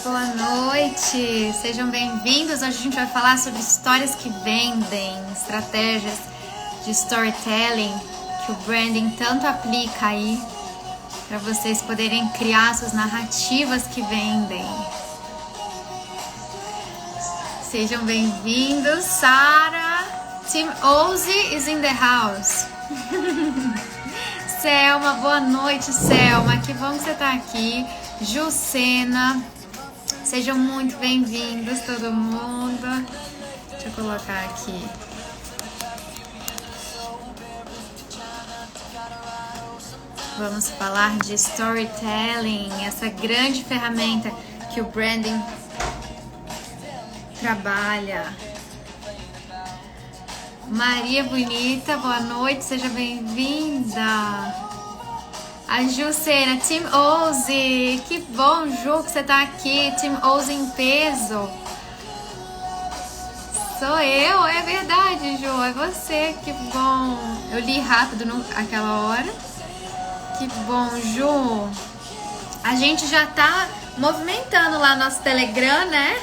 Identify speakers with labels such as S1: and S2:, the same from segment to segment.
S1: boa noite, sejam bem-vindos. Hoje a gente vai falar sobre histórias que vendem, estratégias de storytelling que o branding tanto aplica aí para vocês poderem criar suas narrativas que vendem. Sejam bem-vindos. Sara, Team Ozzy is in the house. Selma, boa noite, Selma, que bom que você tá aqui. Jucena, sejam muito bem-vindos todo mundo. Deixa eu colocar aqui. Vamos falar de storytelling, essa grande ferramenta que o branding trabalha. Maria Bonita, boa noite, seja bem-vinda. A Jucena, Team Ozzy, que bom, Ju, que você tá aqui. Team Ozzy em peso. Sou eu, é verdade, Ju, é você, que bom. Eu li rápido naquela hora. Que bom, Ju. A gente já tá movimentando lá nosso Telegram, né?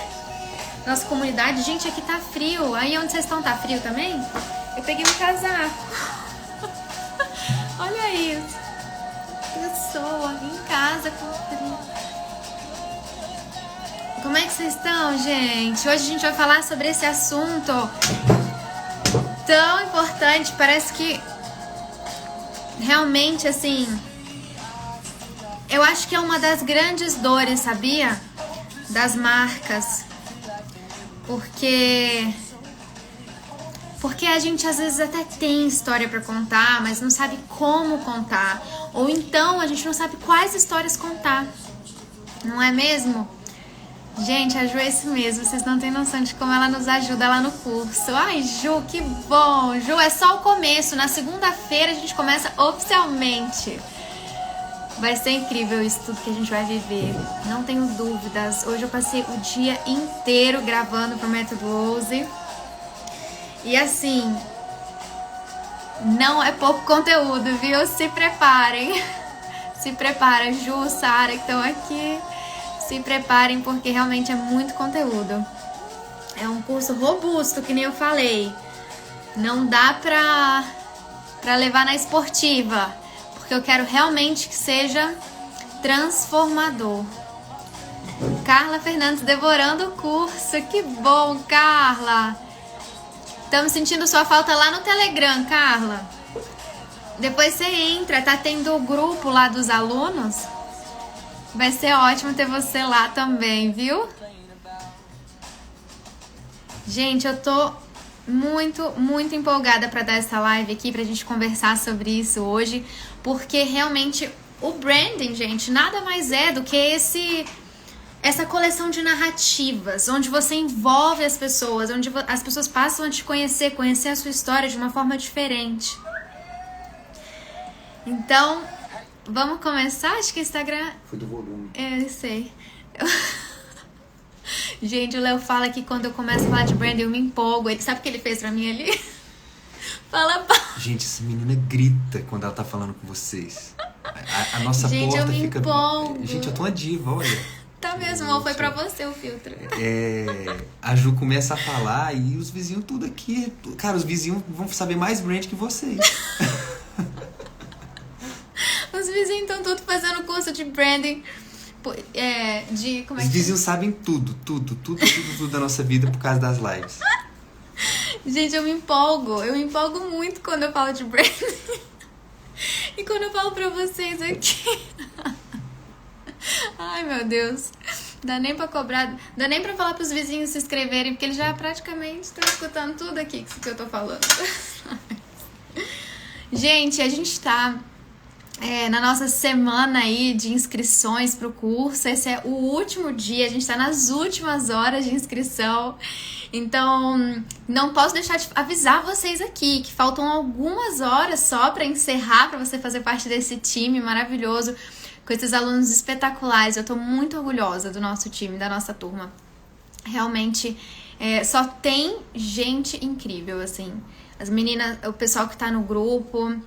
S1: Nossa comunidade. Gente, aqui tá frio. Aí onde vocês estão, tá frio também? Eu peguei um casaco. Olha isso. Pessoa em casa com frio. Como é que vocês estão, gente? Hoje a gente vai falar sobre esse assunto tão importante. Parece que realmente, assim, eu acho que é uma das grandes dores, sabia? Das marcas. Porque a gente às vezes até tem história pra contar, mas não sabe como contar. Ou então a gente não sabe quais histórias contar. Não é mesmo? Gente, a Ju é isso mesmo. Vocês não têm noção de como ela nos ajuda lá no curso. Ai, Ju, que bom. Ju, é só o começo. Na segunda-feira a gente começa oficialmente. Vai ser incrível isso tudo que a gente vai viver. Não tenho dúvidas. Hoje eu passei o dia inteiro gravando pro Método Ozzy. E assim, não é pouco conteúdo, viu? Se preparem. Se prepara, Ju, Sara, que estão aqui. Se preparem porque realmente é muito conteúdo. É um curso robusto, que nem eu falei. Não dá pra levar na esportiva. Porque eu quero realmente que seja transformador. Carla Fernandes devorando o curso. Que bom, Carla. Estamos sentindo sua falta lá no Telegram, Carla. Depois você entra, tá tendo o grupo lá dos alunos. Vai ser ótimo ter você lá também, viu? Gente, eu tô muito empolgada para dar essa live aqui, pra gente conversar sobre isso hoje, porque realmente o branding, gente, nada mais é do que essa coleção de narrativas, onde você envolve as pessoas, onde as pessoas passam a te conhecer a sua história de uma forma diferente. Então, vamos começar? Acho que o Instagram...
S2: Foi do volume.
S1: Eu sei. Gente, o Léo fala que quando eu começo a falar de branding eu me empolgo. Ele sabe o que ele fez pra mim ali? Fala baixo.
S2: Gente, essa menina grita quando ela tá falando com vocês. A nossa
S1: gente,
S2: porta
S1: eu me
S2: fica...
S1: empolgo.
S2: Gente, eu tô uma diva, olha.
S1: Tá mesmo, ou foi pra você o filtro.
S2: A Ju começa a falar e os vizinhos tudo aqui... Cara, os vizinhos vão saber mais brand que vocês.
S1: Os vizinhos estão tudo fazendo curso de branding.
S2: Os vizinhos sabem tudo da nossa vida por causa das lives.
S1: Gente, eu me empolgo muito quando eu falo de branding. E quando eu falo pra vocês aqui. Ai, meu Deus. Dá nem pra cobrar, dá nem pra falar pros vizinhos se inscreverem, porque eles já praticamente estão escutando tudo aqui que eu tô falando. Gente, a gente tá na nossa semana aí de inscrições pro curso. Esse é o último dia, a gente tá nas últimas horas de inscrição. Então, não posso deixar de avisar vocês aqui que faltam algumas horas só pra encerrar, pra você fazer parte desse time maravilhoso, com esses alunos espetaculares. Eu tô muito orgulhosa do nosso time, da nossa turma. Realmente, só tem gente incrível, assim. As meninas, o pessoal que tá no grupo,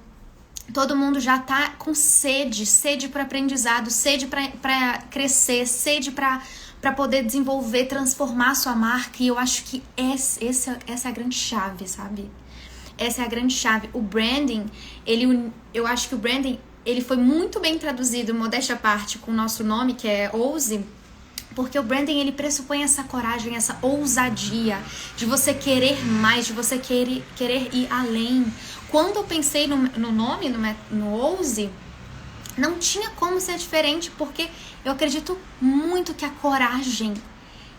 S1: todo mundo já tá com sede para aprendizado, sede para crescer, sede para para poder desenvolver, transformar a sua marca. E eu acho que essa é a grande chave, sabe? Essa é a grande chave. O branding, eu acho que o branding, ele foi muito bem traduzido, modéstia à parte, com o nosso nome, que é Ouse, porque o branding, ele pressupõe essa coragem, essa ousadia de você querer mais, de você querer ir além. Quando eu pensei no nome, no Ouse, não tinha como ser diferente, porque eu acredito muito que a coragem,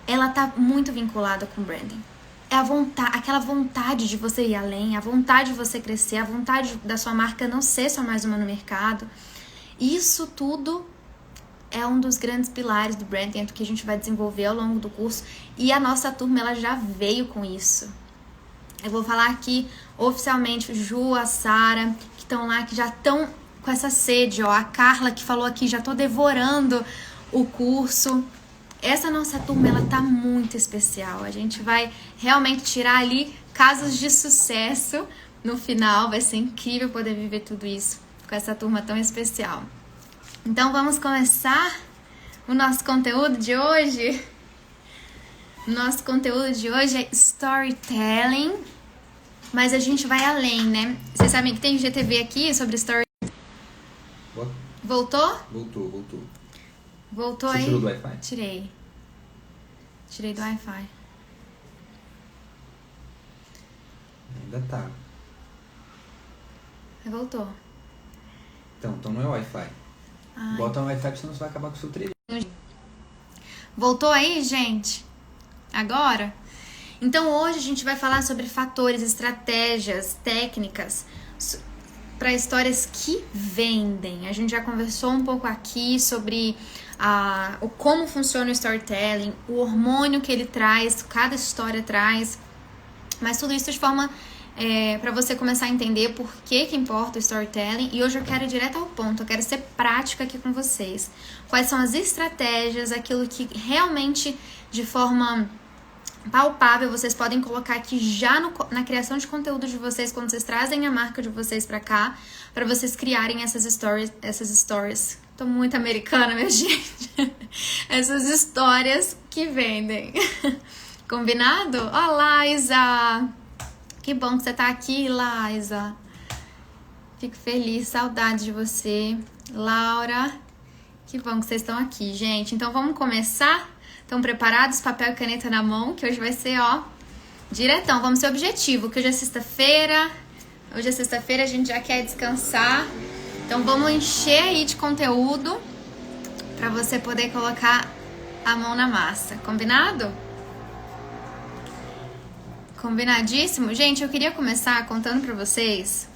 S1: ela tá muito vinculada com o branding. É aquela vontade de você ir além, a vontade de você crescer, a vontade da sua marca não ser só mais uma no mercado. Isso tudo é um dos grandes pilares do branding, que a gente vai desenvolver ao longo do curso. E a nossa turma, ela já veio com isso. Eu vou falar aqui oficialmente, Ju, a Sara, que estão lá, que já estão com essa sede, ó. A Carla, que falou aqui, já tô devorando o curso. Essa nossa turma, ela tá muito especial. A gente vai realmente tirar ali casos de sucesso no final. Vai ser incrível poder viver tudo isso com essa turma tão especial. Então, vamos começar o nosso conteúdo de hoje. Nosso conteúdo de hoje é storytelling, mas a gente vai além, né? Vocês sabem que tem GTV aqui sobre storytelling. Voltou?
S2: Voltou.
S1: Voltou
S2: Você
S1: aí?
S2: tirou do Wi-Fi?
S1: Tirei do Wi-Fi.
S2: Ainda tá.
S1: Voltou.
S2: Então não é Wi-Fi.
S1: Ai.
S2: Bota no Wi-Fi, senão você vai acabar com o seu trilho.
S1: Voltou aí, gente? Agora? Então hoje a gente vai falar sobre fatores, estratégias, técnicas para histórias que vendem. A gente já conversou um pouco aqui sobre como funciona o storytelling, o hormônio que ele traz, cada história traz, mas tudo isso de forma para você começar a entender por que importa o storytelling. E hoje eu quero ir direto ao ponto, eu quero ser prática aqui com vocês. Quais são as estratégias, aquilo que realmente de forma palpável vocês podem colocar aqui já na criação de conteúdo de vocês, quando vocês trazem a marca de vocês pra cá, pra vocês criarem essas stories. Tô muito americana, minha gente. Essas histórias que vendem. Combinado? Olá, Isa! Que bom que você tá aqui, Laisa. Fico feliz, saudade de você. Laura, que bom que vocês estão aqui, gente. Então vamos começar? Estão preparados? Papel e caneta na mão, que hoje vai ser, ó, diretão. Vamos ser objetivo, que hoje é sexta-feira. Hoje é sexta-feira, a gente já quer descansar. Então vamos encher aí de conteúdo pra você poder colocar a mão na massa. Combinado? Combinadíssimo? Gente, eu queria começar contando pra vocês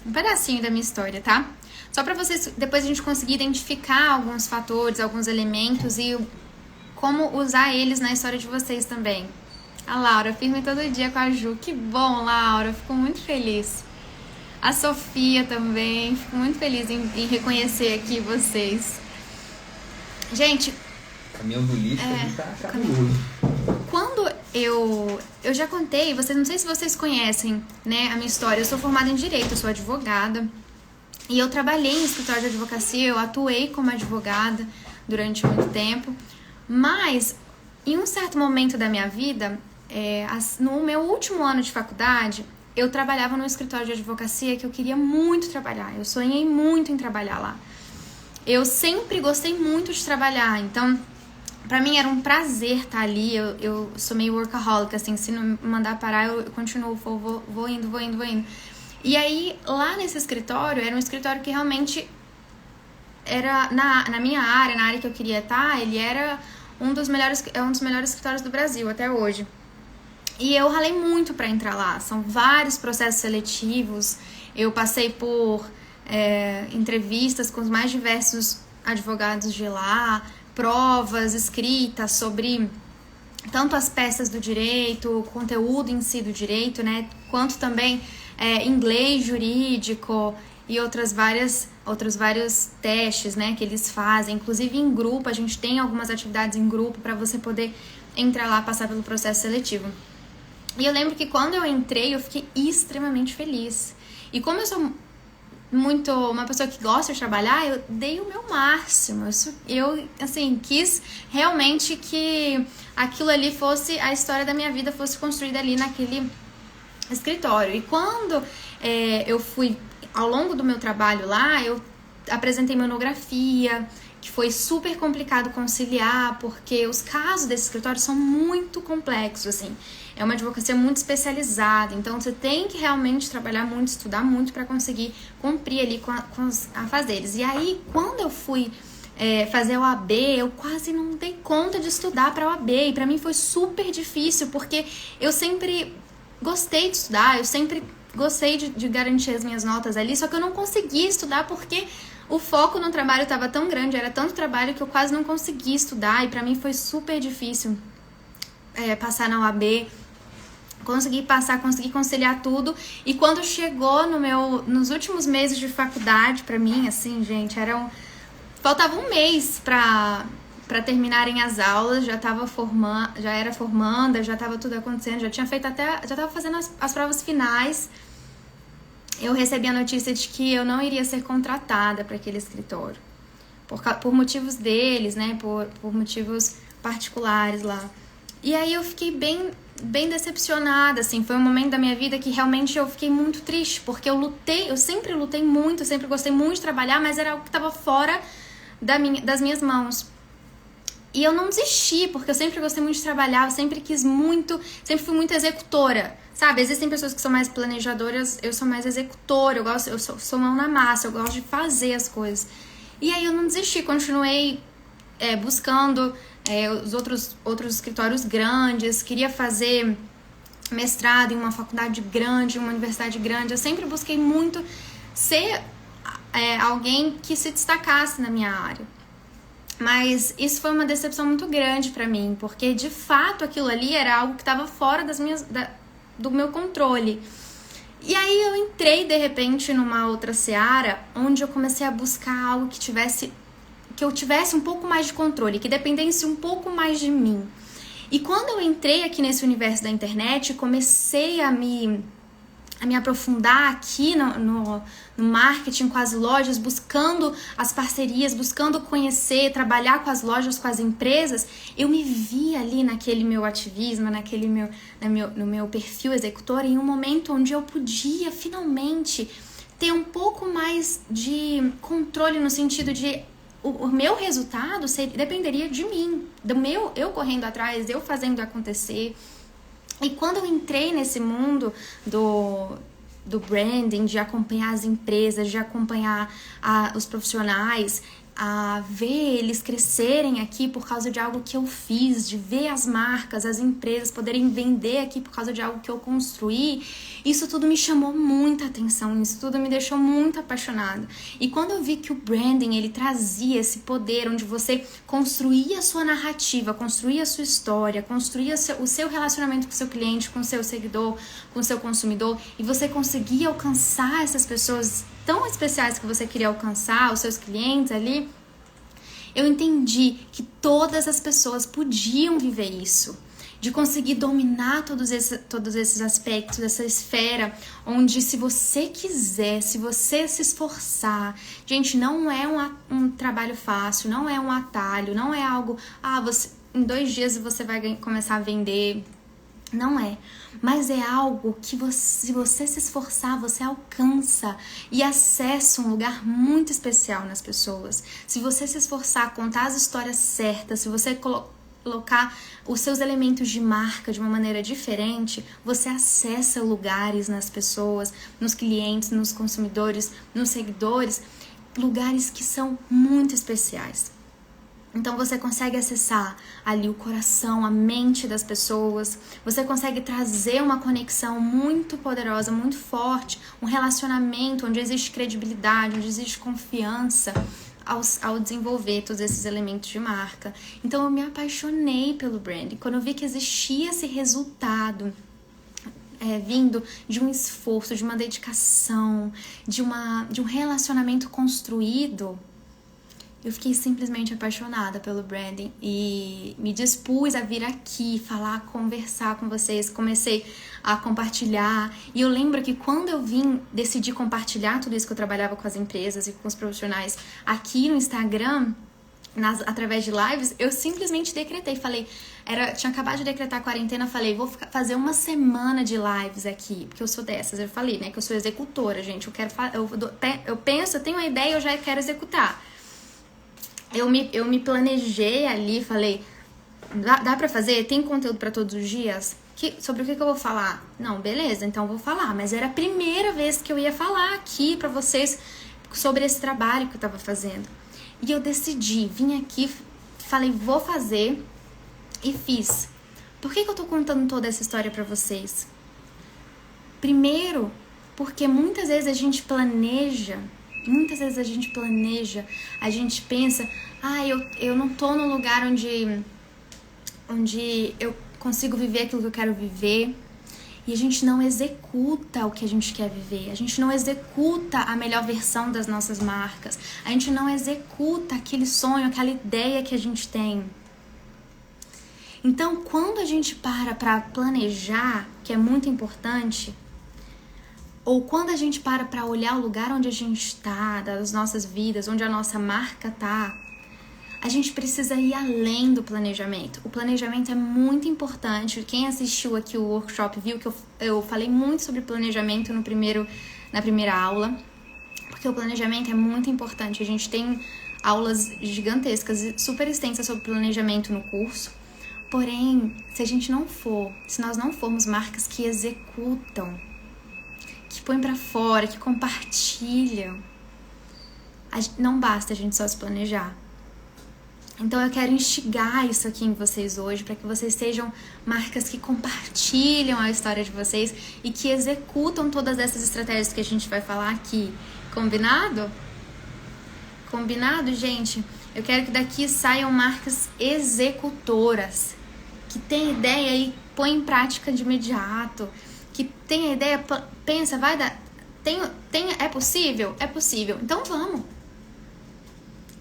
S1: um pedacinho da minha história, tá? Só pra vocês, depois a gente conseguir identificar alguns fatores, alguns elementos e como usar eles na história de vocês também. A Laura, firme todo dia com a Ju. Que bom, Laura. Fico muito feliz. A Sofia também. Fico muito feliz em reconhecer aqui vocês. Gente...
S2: Caminhão do lixo ali tá cabuloso.
S1: Quando eu já contei, não sei se vocês conhecem, né, a minha história. Eu sou formada em Direito, eu sou advogada. E eu trabalhei em escritório de advocacia, eu atuei como advogada durante muito tempo. Mas, em um certo momento da minha vida, no meu último ano de faculdade, eu trabalhava num escritório de advocacia que eu queria muito trabalhar. Eu sonhei muito em trabalhar lá. Eu sempre gostei muito de trabalhar, então... Pra mim era um prazer estar ali. Eu sou meio workaholic, assim, se não me mandar parar, eu continuo, vou indo. E aí, lá nesse escritório, era um escritório que realmente era na minha área, na área que eu queria estar, ele era um dos melhores escritórios do Brasil até hoje. E eu ralei muito pra entrar lá. São vários processos seletivos. Eu passei por entrevistas com os mais diversos advogados de lá, provas escritas sobre tanto as peças do direito, o conteúdo em si do direito, né, quanto também inglês jurídico e outros vários testes, né, que eles fazem, inclusive em grupo. A gente tem algumas atividades em grupo para você poder entrar lá, passar pelo processo seletivo. E eu lembro que quando eu entrei, eu fiquei extremamente feliz. E como eu sou uma pessoa que gosta de trabalhar, eu dei o meu máximo. Eu assim, quis realmente que aquilo ali fosse, a história da minha vida fosse construída ali naquele escritório. E quando eu fui, ao longo do meu trabalho lá, eu apresentei monografia, que foi super complicado conciliar, porque os casos desse escritório são muito complexos, assim. É uma advocacia muito especializada, então você tem que realmente trabalhar muito, estudar muito para conseguir cumprir ali com os afazeres. E aí, quando eu fui fazer a OAB, eu quase não dei conta de estudar para a OAB, e para mim foi super difícil, porque eu sempre gostei de estudar, eu sempre gostei de garantir as minhas notas ali, só que eu não conseguia estudar porque o foco no trabalho estava tão grande, era tanto trabalho que eu quase não conseguia estudar, e pra mim foi super difícil passar na OAB, consegui conciliar tudo. E quando chegou nos últimos meses de faculdade, pra mim, assim, gente, faltava um mês pra terminarem as aulas, já era formanda, já tava tudo acontecendo, já tava fazendo as provas finais. Eu recebi a notícia de que eu não iria ser contratada para aquele escritório. Por motivos deles, né? Por motivos particulares lá. E aí eu fiquei bem decepcionada, assim. Foi um momento da minha vida que realmente eu fiquei muito triste, porque eu sempre lutei muito, sempre gostei muito de trabalhar, mas era algo que estava fora das minhas mãos. E eu não desisti, porque eu sempre gostei muito de trabalhar, eu sempre fui muito executora. Sabe, existem pessoas que são mais planejadoras, eu sou mais executora, eu sou mão na massa, eu gosto de fazer as coisas. E aí eu não desisti, continuei buscando os outros escritórios grandes, queria fazer mestrado em uma faculdade grande, em uma universidade grande. Eu sempre busquei muito ser alguém que se destacasse na minha área. Mas isso foi uma decepção muito grande pra mim, porque de fato aquilo ali era algo que estava fora do meu controle. E aí eu entrei de repente numa outra seara, onde eu comecei a buscar algo que eu tivesse um pouco mais de controle, que dependesse um pouco mais de mim. E quando eu entrei aqui nesse universo da internet, comecei a me aprofundar aqui no marketing com as lojas, buscando as parcerias, buscando conhecer, trabalhar com as lojas, com as empresas, eu me vi ali naquele meu ativismo, no meu perfil executor, em um momento onde eu podia finalmente ter um pouco mais de controle, no sentido de o meu resultado dependeria de mim, eu correndo atrás, eu fazendo acontecer. E quando eu entrei nesse mundo do branding, de acompanhar as empresas, de acompanhar os profissionais, a ver eles crescerem aqui por causa de algo que eu fiz, de ver as marcas, as empresas poderem vender aqui por causa de algo que eu construí, isso tudo me chamou muita atenção, isso tudo me deixou muito apaixonada. E quando eu vi que o branding, ele trazia esse poder onde você construía a sua narrativa, construía a sua história, construía o seu relacionamento com o seu cliente, com o seu seguidor, com o seu consumidor, e você conseguia alcançar essas pessoas tão especiais que você queria alcançar, os seus clientes ali, eu entendi que todas as pessoas podiam viver isso, de conseguir dominar todos esses aspectos dessa esfera, onde se você quiser, se você se esforçar, gente, não é um trabalho fácil, não é um atalho, não é algo, em 2 dias você vai começar a vender. Não é, mas é algo que se você se esforçar, você alcança e acessa um lugar muito especial nas pessoas. Se você se esforçar, contar as histórias certas, se você colocar os seus elementos de marca de uma maneira diferente, você acessa lugares nas pessoas, nos clientes, nos consumidores, nos seguidores, lugares que são muito especiais. Então você consegue acessar ali o coração, a mente das pessoas, você consegue trazer uma conexão muito poderosa, muito forte, um relacionamento onde existe credibilidade, onde existe confiança ao desenvolver todos esses elementos de marca. Então eu me apaixonei pelo branding. Quando eu vi que existia esse resultado vindo de um esforço, de uma dedicação, de um relacionamento construído, eu fiquei simplesmente apaixonada pelo branding e me dispus a vir aqui, falar, conversar com vocês. Comecei a compartilhar. E eu lembro que quando eu decidi compartilhar tudo isso que eu trabalhava com as empresas e com os profissionais aqui no Instagram, através de lives, eu simplesmente decretei. Falei, tinha acabado de decretar a quarentena, falei, vou fazer uma semana de lives aqui, porque eu sou dessas. Eu falei, né, que eu sou executora, gente. Eu penso, eu tenho uma ideia, eu já quero executar. Eu me planejei ali, falei, dá pra fazer? Tem conteúdo pra todos os dias? Sobre o que eu vou falar? Não, beleza, então eu vou falar. Mas era a primeira vez que eu ia falar aqui pra vocês sobre esse trabalho que eu tava fazendo. E eu decidi, vim aqui, falei, vou fazer e fiz. Por que eu tô contando toda essa história pra vocês? Primeiro, porque muitas vezes a gente planeja, a gente pensa, eu não tô num lugar onde eu consigo viver aquilo que eu quero viver. E a gente não executa o que a gente quer viver. A gente não executa a melhor versão das nossas marcas. A gente não executa aquele sonho, aquela ideia que a gente tem. Então, quando a gente para planejar, que é muito importante, ou quando a gente para olhar o lugar onde a gente está, das nossas vidas, onde a nossa marca está, a gente precisa ir além do planejamento. O planejamento é muito importante. Quem assistiu aqui o workshop viu que eu falei muito sobre planejamento na primeira aula, porque o planejamento é muito importante. A gente tem aulas gigantescas e super extensas sobre planejamento no curso. Porém, se nós não formos marcas que executam, que põem pra fora, que compartilham, não basta a gente só se planejar. Então eu quero instigar isso aqui em vocês hoje, para que vocês sejam marcas que compartilham a história de vocês e que executam todas essas estratégias que a gente vai falar aqui. Combinado? Combinado, gente? Eu quero que daqui saiam marcas executoras, que tem ideia e põe em prática de imediato, que tem a ideia, pensa, vai dar, é possível? É possível, então vamos.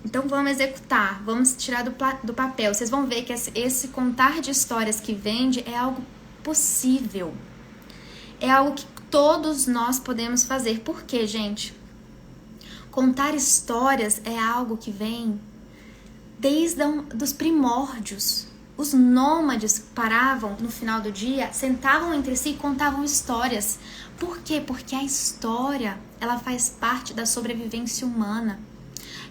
S1: Então vamos executar, vamos tirar do papel. Vocês vão ver que esse contar de histórias que vende é algo possível. É algo que todos nós podemos fazer. Por quê, gente? Contar histórias é algo que vem desde dos primórdios. Os nômades paravam no final do dia, sentavam entre si e contavam histórias. Por quê? Porque a história, ela faz parte da sobrevivência humana.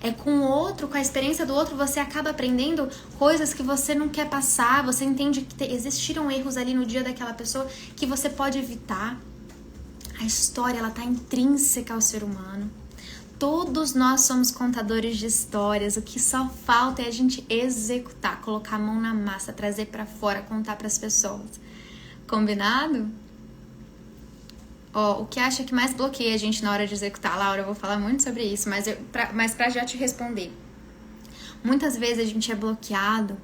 S1: É com o outro, com a experiência do outro, você acaba aprendendo coisas que você não quer passar. Você entende que existiram erros ali no dia daquela pessoa que você pode evitar. A história, ela tá intrínseca ao ser humano. Todos nós somos contadores de histórias. O que só falta é a gente executar, colocar a mão na massa, trazer pra fora, contar pras pessoas. Combinado? O que acha que mais bloqueia a gente na hora de executar? Laura, eu vou falar muito sobre isso, mas pra já te responder. Muitas vezes a gente é bloqueado.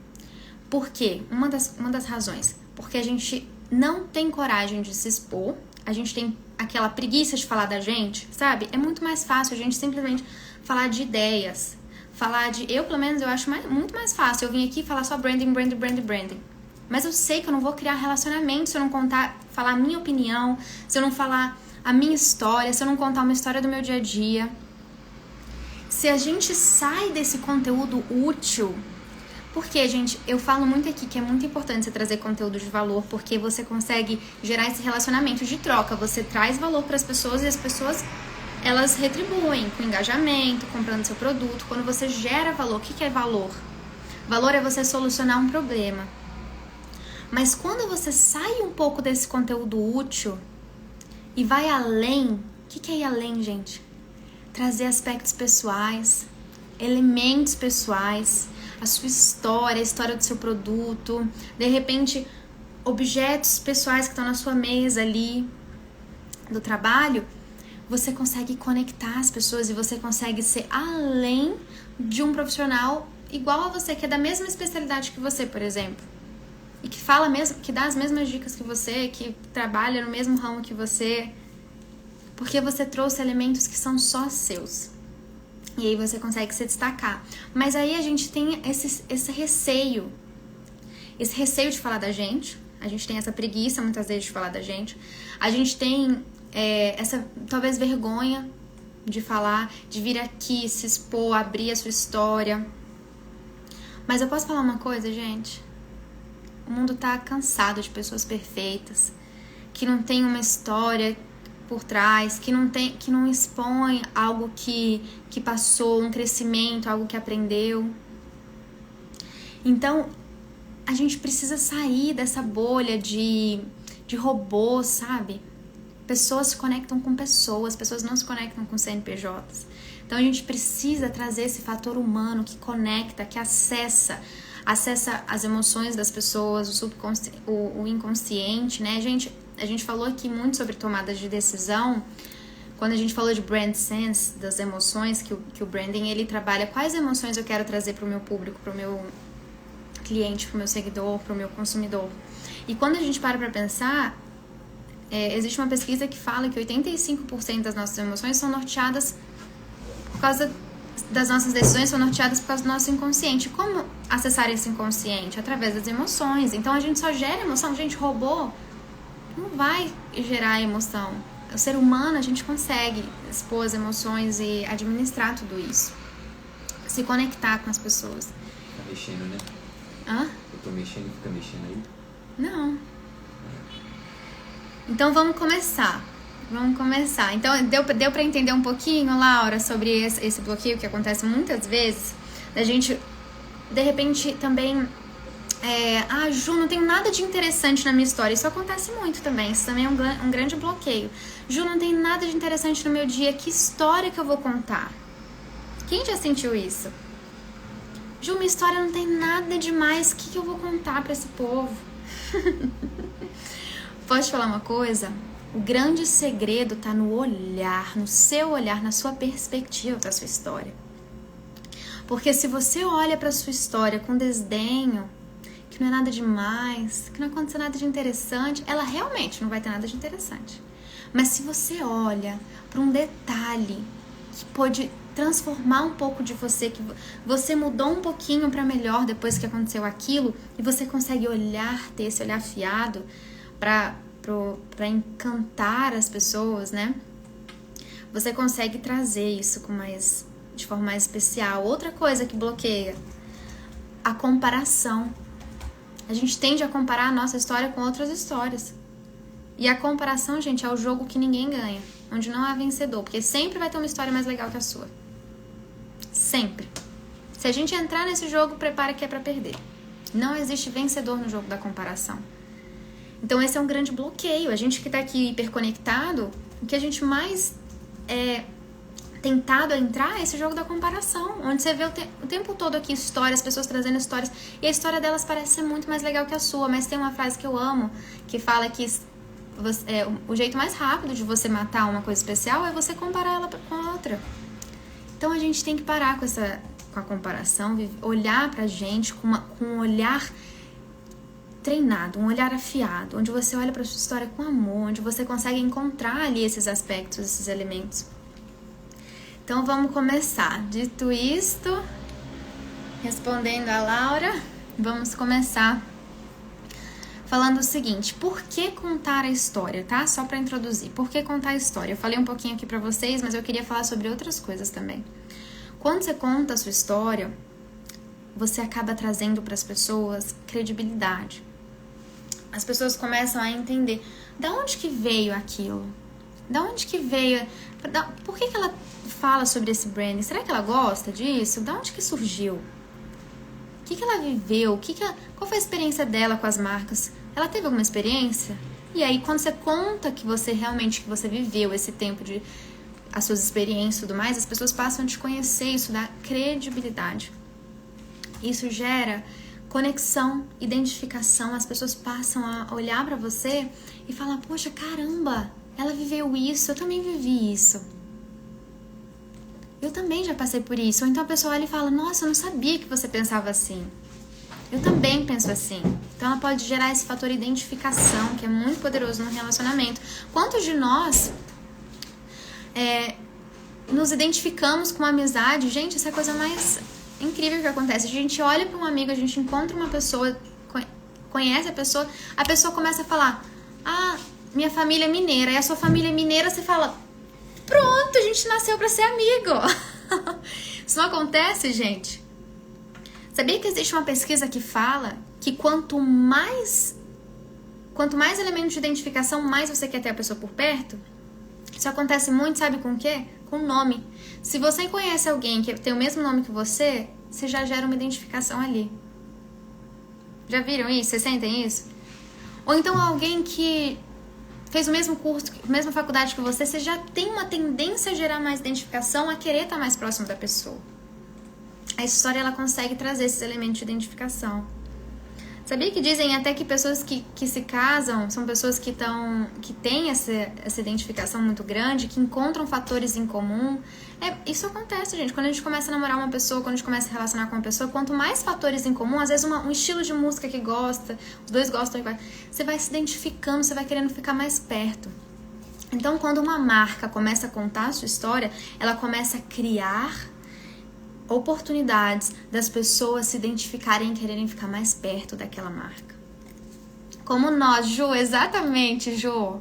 S1: Por quê? Uma das razões. Porque a gente não tem coragem de se expor. A gente tem aquela preguiça de falar da gente, sabe? É muito mais fácil a gente simplesmente falar de ideias. Pelo menos, eu acho muito mais fácil. Eu vim aqui falar só branding. Mas eu sei que eu não vou criar relacionamento se eu não falar a minha opinião, se eu não falar a minha história, se eu não contar uma história do meu dia a dia. Se a gente sai desse conteúdo útil, porque, gente, eu falo muito aqui que é muito importante você trazer conteúdo de valor, porque você consegue gerar esse relacionamento de troca. Você traz valor para as pessoas e as pessoas, elas retribuem com engajamento, comprando seu produto. Quando você gera valor, o que é valor? Valor é você solucionar um problema. Mas quando você sai um pouco desse conteúdo útil e vai além, o que é ir além, gente? Trazer aspectos pessoais, elementos pessoais, a sua história, a história do seu produto, de repente, objetos pessoais que estão na sua mesa ali do trabalho, você consegue conectar as pessoas e você consegue ser além de um profissional igual a você, que é da mesma especialidade que você, por exemplo. E que dá as mesmas dicas que você, que trabalha no mesmo ramo que você, porque você trouxe elementos que são só seus. E aí você consegue se destacar. Mas aí a gente tem esse receio. Esse receio de falar da gente. A gente tem essa preguiça, muitas vezes, de falar da gente. A gente tem essa, talvez, vergonha de falar, de vir aqui, se expor, abrir a sua história. Mas eu posso falar uma coisa, gente? O mundo tá cansado de pessoas perfeitas, que não tem uma história por trás, que não expõe algo que passou, um crescimento, algo que aprendeu. Então, a gente precisa sair dessa bolha de robôs, sabe? Pessoas se conectam com pessoas não se conectam com CNPJs. Então, a gente precisa trazer esse fator humano que conecta, que acessa as emoções das pessoas, o inconsciente, né? A gente falou aqui muito sobre tomadas de decisão, quando a gente falou de brand sense, das emoções, que o branding, ele trabalha quais emoções eu quero trazer para o meu público, para o meu cliente, para o meu seguidor, para o meu consumidor. E quando a gente para pensar, existe uma pesquisa que fala que 85% das nossas emoções são norteadas por causa das nossas decisões, são norteadas por causa do nosso inconsciente. Como acessar esse inconsciente? Através das emoções. Então a gente só gera emoção. Gente, robô não vai gerar emoção. O ser humano, a gente consegue expor as emoções e administrar tudo isso. Se conectar com as pessoas.
S2: Tá mexendo, né?
S1: Hã?
S2: Eu tô mexendo e fica mexendo aí?
S1: Não. Então vamos começar. Então deu pra entender um pouquinho, Laura, sobre esse bloqueio que acontece muitas vezes? Da gente, de repente, também... Ju, não tem nada de interessante na minha história. Isso acontece muito também. Isso também é um grande bloqueio. Ju, não tem nada de interessante no meu dia. Que história que eu vou contar? Quem já sentiu isso? Ju, minha história não tem nada demais. O que eu vou contar pra esse povo? Posso te falar uma coisa? O grande segredo tá no olhar, no seu olhar, na sua perspectiva pra sua história. Porque se você olha pra sua história com desdenho, que não é nada demais, que não aconteceu nada de interessante, ela realmente não vai ter nada de interessante. Mas se você olha para um detalhe que pode transformar um pouco de você, que você mudou um pouquinho para melhor depois que aconteceu aquilo, e você consegue ter esse olhar afiado para encantar as pessoas, né? Você consegue trazer isso de forma mais especial. Outra coisa que bloqueia, a comparação. A gente tende a comparar a nossa história com outras histórias. E a comparação, gente, é o jogo que ninguém ganha, onde não há vencedor, porque sempre vai ter uma história mais legal que a sua. Sempre. Se a gente entrar nesse jogo, prepara que é pra perder. Não existe vencedor no jogo da comparação. Então esse é um grande bloqueio. A gente que tá aqui hiperconectado, o que a gente mais tentado a entrar é esse jogo da comparação, onde você vê o tempo todo aqui histórias, pessoas trazendo histórias, e a história delas parece ser muito mais legal que a sua, mas tem uma frase que eu amo, que fala que o jeito mais rápido de você matar uma coisa especial é você comparar ela com a outra. Então a gente tem que parar com a comparação, olhar pra gente com um olhar treinado, um olhar afiado, onde você olha pra sua história com amor, onde você consegue encontrar ali esses aspectos, esses elementos. Então vamos começar. Dito isto, respondendo a Laura, vamos começar falando o seguinte: por que contar a história, tá? Só para introduzir. Por que contar a história? Eu falei um pouquinho aqui para vocês, mas eu queria falar sobre outras coisas também. Quando você conta a sua história, você acaba trazendo para as pessoas credibilidade. As pessoas começam a entender da onde que veio aquilo. Da onde que veio? Por que ela fala sobre esse branding? Será que ela gosta disso? Da onde que surgiu? O que ela viveu? Qual foi a experiência dela com as marcas? Ela teve alguma experiência? E aí, quando você conta que você viveu esse tempo as suas experiências e tudo mais, as pessoas passam a te conhecer, isso dá credibilidade. Isso gera conexão, identificação, as pessoas passam a olhar pra você e falar: poxa, caramba, ela viveu isso, eu também vivi isso. Eu também já passei por isso. Ou então a pessoa olha e fala: nossa, eu não sabia que você pensava assim. Eu também penso assim. Então ela pode gerar esse fator identificação, que é muito poderoso no relacionamento. Quantos de nós nos identificamos com uma amizade, gente, isso é a coisa mais incrível que acontece. A gente olha para um amigo, a gente encontra uma pessoa, conhece a pessoa começa a falar: ah, minha família é mineira. E a sua família é mineira, você fala: pronto, a gente nasceu para ser amigo. Isso não acontece, gente? Sabia que existe uma pesquisa que fala que quanto mais elementos de identificação, mais você quer ter a pessoa por perto? Isso acontece muito, sabe com o quê? Com nome. Se você conhece alguém que tem o mesmo nome que você já gera uma identificação ali. Já viram isso? Vocês sentem isso? Ou então alguém que fez o mesmo curso, a mesma faculdade que você já tem uma tendência a gerar mais identificação, a querer estar mais próximo da pessoa. A história, ela consegue trazer esses elementos de identificação. Sabia que dizem até que pessoas que se casam são pessoas que têm essa identificação muito grande, que encontram fatores em comum. Isso acontece, gente. Quando a gente começa a namorar uma pessoa, quando a gente começa a relacionar com uma pessoa, quanto mais fatores em comum, às vezes um estilo de música que gosta, os dois gostam, você vai se identificando, você vai querendo ficar mais perto. Então, quando uma marca começa a contar a sua história, ela começa a criar oportunidades das pessoas se identificarem e quererem ficar mais perto daquela marca. Como nós, Ju, exatamente, Ju.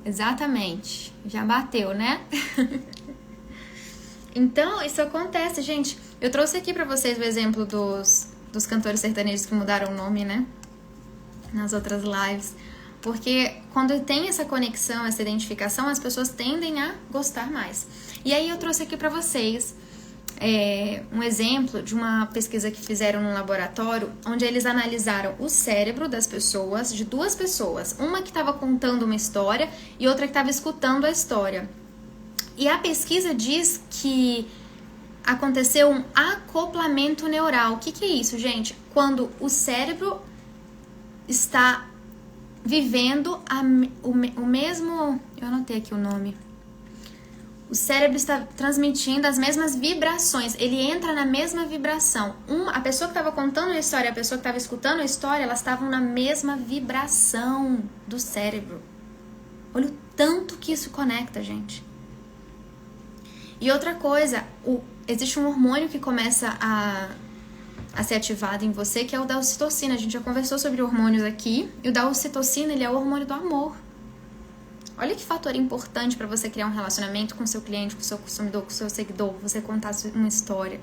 S1: Exatamente. Já bateu, né? Então, isso acontece, gente. Eu trouxe aqui pra vocês o exemplo dos cantores sertanejos que mudaram o nome, né? Nas outras lives. Porque quando tem essa conexão, essa identificação, as pessoas tendem a gostar mais. E aí eu trouxe aqui pra vocês um exemplo de uma pesquisa que fizeram num laboratório, onde eles analisaram o cérebro das pessoas, de duas pessoas, uma que estava contando uma história e outra que estava escutando a história. E a pesquisa diz que aconteceu um acoplamento neural. O que é isso, gente? Quando o cérebro está vivendo o mesmo... Eu anotei aqui o nome. O cérebro está transmitindo as mesmas vibrações. Ele entra na mesma vibração. A pessoa que estava contando a história e a pessoa que estava escutando a história, elas estavam na mesma vibração do cérebro. Olha o tanto que isso conecta, gente. E outra coisa, existe um hormônio que começa a ser ativado em você, que é o da ocitocina. A gente já conversou sobre hormônios aqui. E o da ocitocina, ele é o hormônio do amor. Olha que fator importante para você criar um relacionamento com seu cliente, com seu consumidor, com seu seguidor, você contar uma história.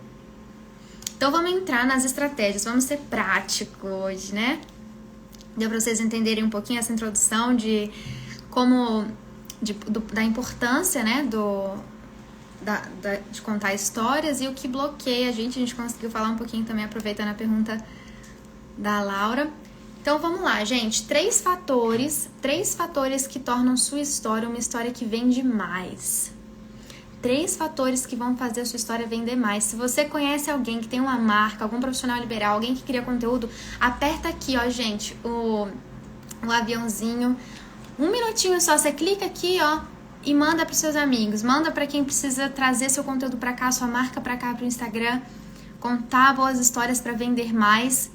S1: Então vamos entrar nas estratégias, vamos ser práticos hoje, né? Deu para vocês entenderem um pouquinho essa introdução de como, da importância, né, de contar histórias e o que bloqueia a gente conseguiu falar um pouquinho também, aproveitando a pergunta da Laura. Então vamos lá, gente, três fatores que tornam sua história uma história que vende mais. 3 fatores que vão fazer a sua história vender mais. Se você conhece alguém que tem uma marca, algum profissional liberal, alguém que cria conteúdo, aperta aqui, ó, gente, o aviãozinho. 1 minutinho só, você clica aqui, ó, e manda para seus amigos. Manda para quem precisa trazer seu conteúdo para cá, sua marca para cá, pro Instagram. Contar boas histórias para vender mais.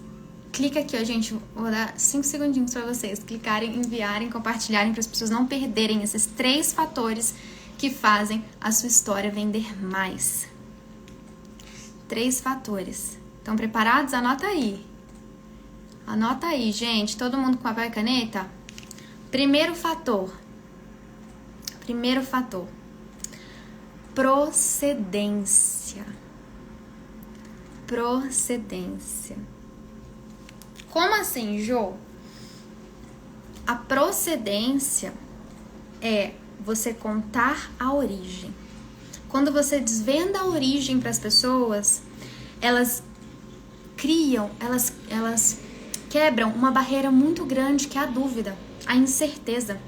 S1: Clica aqui, ó, gente, vou dar 5 segundinhos para vocês clicarem, enviarem, compartilharem, para as pessoas não perderem esses 3 fatores que fazem a sua história vender mais. 3 fatores. Estão preparados? Anota aí. Anota aí, gente. Todo mundo com papel e caneta? Primeiro fator. Procedência. Como assim, Jô? A procedência é você contar a origem. Quando você desvenda a origem para as pessoas, elas quebram uma barreira muito grande que é a dúvida, a incerteza.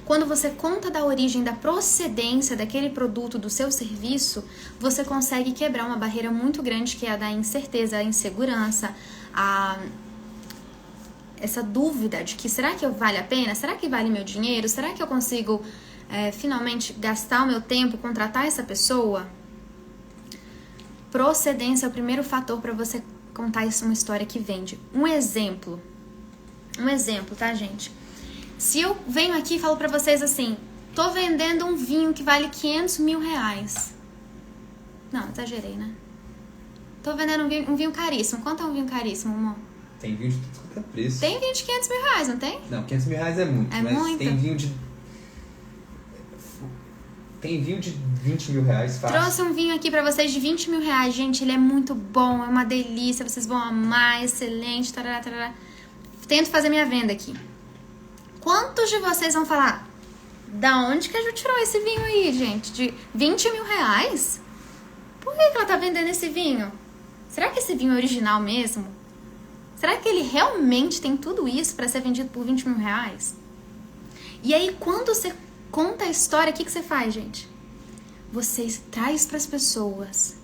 S1: Quando você conta da origem, da procedência daquele produto, do seu serviço, você consegue quebrar uma barreira muito grande que é a da incerteza, a insegurança, essa dúvida de que será que vale a pena? Será que vale meu dinheiro? Será que eu consigo finalmente gastar o meu tempo, contratar essa pessoa? Procedência é o primeiro fator para você contar uma história que vende. Um exemplo, tá, gente? Se eu venho aqui e falo pra vocês assim, tô vendendo um vinho que vale 500 mil reais. Não, exagerei, né? Tô vendendo um vinho caríssimo. Quanto é um vinho caríssimo, amor?
S2: Tem vinho de tudo quanto é preço.
S1: Tem vinho de 500 mil reais, não tem?
S2: Não, 500 mil reais é muito.
S1: É
S2: mas
S1: muito?
S2: Tem vinho de 20 mil reais, fácil.
S1: Trouxe um vinho aqui pra vocês de 20 mil reais. Gente, ele é muito bom, é uma delícia. Vocês vão amar, excelente. Tarará, tarará. Tento fazer minha venda aqui. Quantos de vocês vão falar? Da onde que a Ju tirou esse vinho aí, gente? De 20 mil reais? Por que ela tá vendendo esse vinho? Será que esse vinho é original mesmo? Será que ele realmente tem tudo isso pra ser vendido por 20 mil reais? E aí, quando você conta a história, o que você faz, gente? Você traz pras pessoas.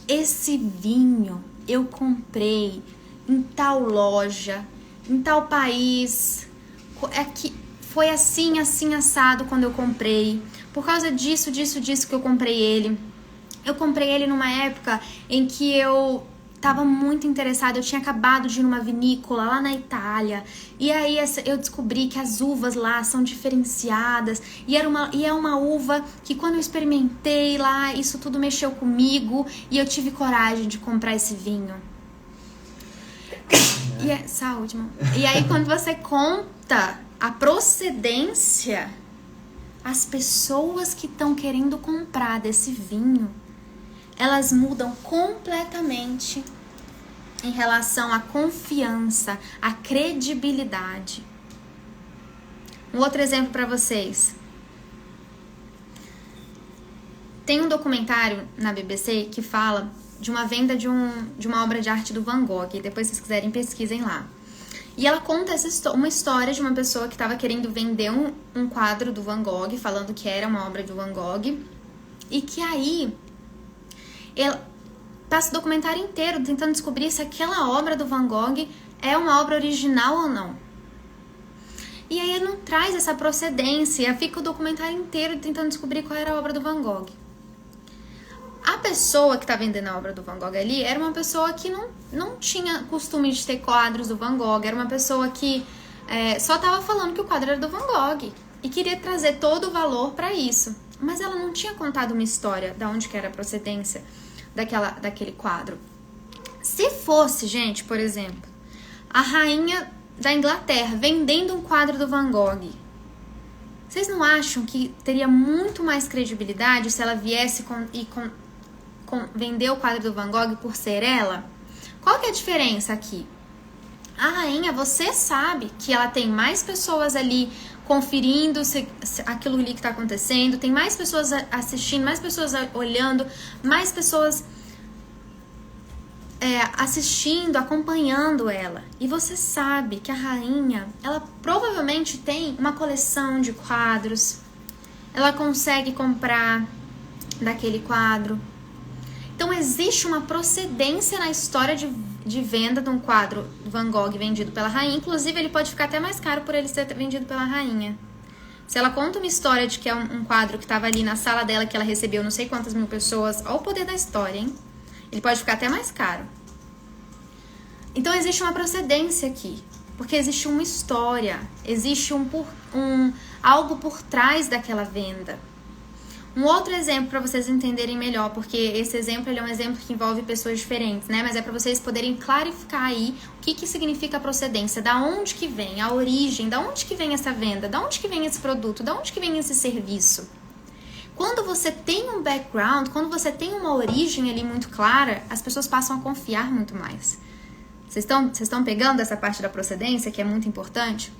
S1: Esse vinho eu comprei em tal loja, em tal país. Foi assim, assim, assado quando eu comprei. Por causa disso que eu comprei ele. Eu comprei ele numa época em que eu tava muito interessada. Eu tinha acabado de ir numa vinícola lá na Itália. E aí eu descobri que as uvas lá são diferenciadas. E é uma uva que quando eu experimentei lá, isso tudo mexeu comigo. E eu tive coragem de comprar esse vinho. Saúde, irmão. E aí quando você conta a procedência, as pessoas que estão querendo comprar desse vinho, elas mudam completamente em relação à confiança, à credibilidade. Um outro exemplo para vocês. Tem um documentário na BBC que fala de uma venda de uma obra de arte do Van Gogh. Depois, se vocês quiserem, pesquisem lá. E ela conta uma história de uma pessoa que estava querendo vender um quadro do Van Gogh, falando que era uma obra do Van Gogh. E que aí ela passa o documentário inteiro tentando descobrir se aquela obra do Van Gogh é uma obra original ou não. E aí não traz essa procedência, fica o documentário inteiro tentando descobrir qual era a obra do Van Gogh. A pessoa que tá vendendo a obra do Van Gogh ali era uma pessoa que não tinha costume de ter quadros do Van Gogh, era uma pessoa que só tava falando que o quadro era do Van Gogh e queria trazer todo o valor para isso. Mas ela não tinha contado uma história de onde que era a procedência daquele quadro. Se fosse, gente, por exemplo, a rainha da Inglaterra vendendo um quadro do Van Gogh, vocês não acham que teria muito mais credibilidade se ela viesse vender o quadro do Van Gogh por ser ela? Qual que é a diferença aqui? A rainha, você sabe que ela tem mais pessoas ali conferindo se aquilo ali que está acontecendo, tem mais pessoas assistindo, mais pessoas olhando, mais pessoas assistindo, acompanhando ela. E você sabe que a rainha, ela provavelmente tem uma coleção de quadros, ela consegue comprar daquele quadro. Então existe uma procedência na história de venda de um quadro do Van Gogh vendido pela rainha. Inclusive ele pode ficar até mais caro por ele ser vendido pela rainha. Se ela conta uma história de que é um quadro que estava ali na sala dela, que ela recebeu não sei quantas mil pessoas, olha o poder da história, hein? Ele pode ficar até mais caro. Então existe uma procedência aqui, porque existe uma história, existe algo por trás daquela venda. Um outro exemplo para vocês entenderem melhor, porque esse exemplo ele é um exemplo que envolve pessoas diferentes, né? Mas é para vocês poderem clarificar aí o que significa a procedência, da onde que vem, a origem, da onde que vem essa venda, da onde que vem esse produto, da onde que vem esse serviço. Quando você tem um background, quando você tem uma origem ali muito clara, as pessoas passam a confiar muito mais. Vocês estão pegando essa parte da procedência, que é muito importante?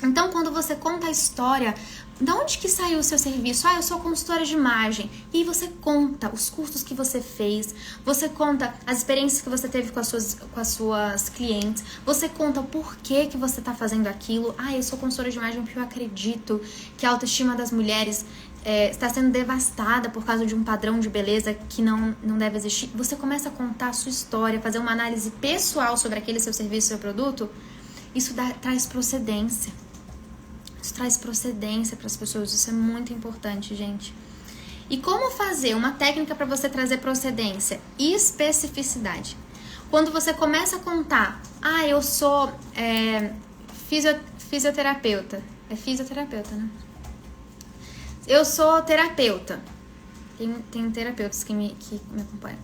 S1: Então, quando você conta a história, de onde que saiu o seu serviço? Eu sou consultora de imagem. E aí você conta os custos que você fez, você conta as experiências que você teve com as suas clientes, você conta o porquê que você está fazendo aquilo. Eu sou consultora de imagem porque eu acredito que a autoestima das mulheres está sendo devastada por causa de um padrão de beleza que não deve existir. Você começa a contar a sua história, fazer uma análise pessoal sobre aquele seu serviço, seu produto. Isso traz procedência. Isso traz procedência para as pessoas. Isso é muito importante, gente. E como fazer uma técnica para você trazer procedência? Especificidade. Quando você começa a contar, eu sou fisioterapeuta. É fisioterapeuta, né? Eu sou terapeuta. Tem terapeutas que me acompanham.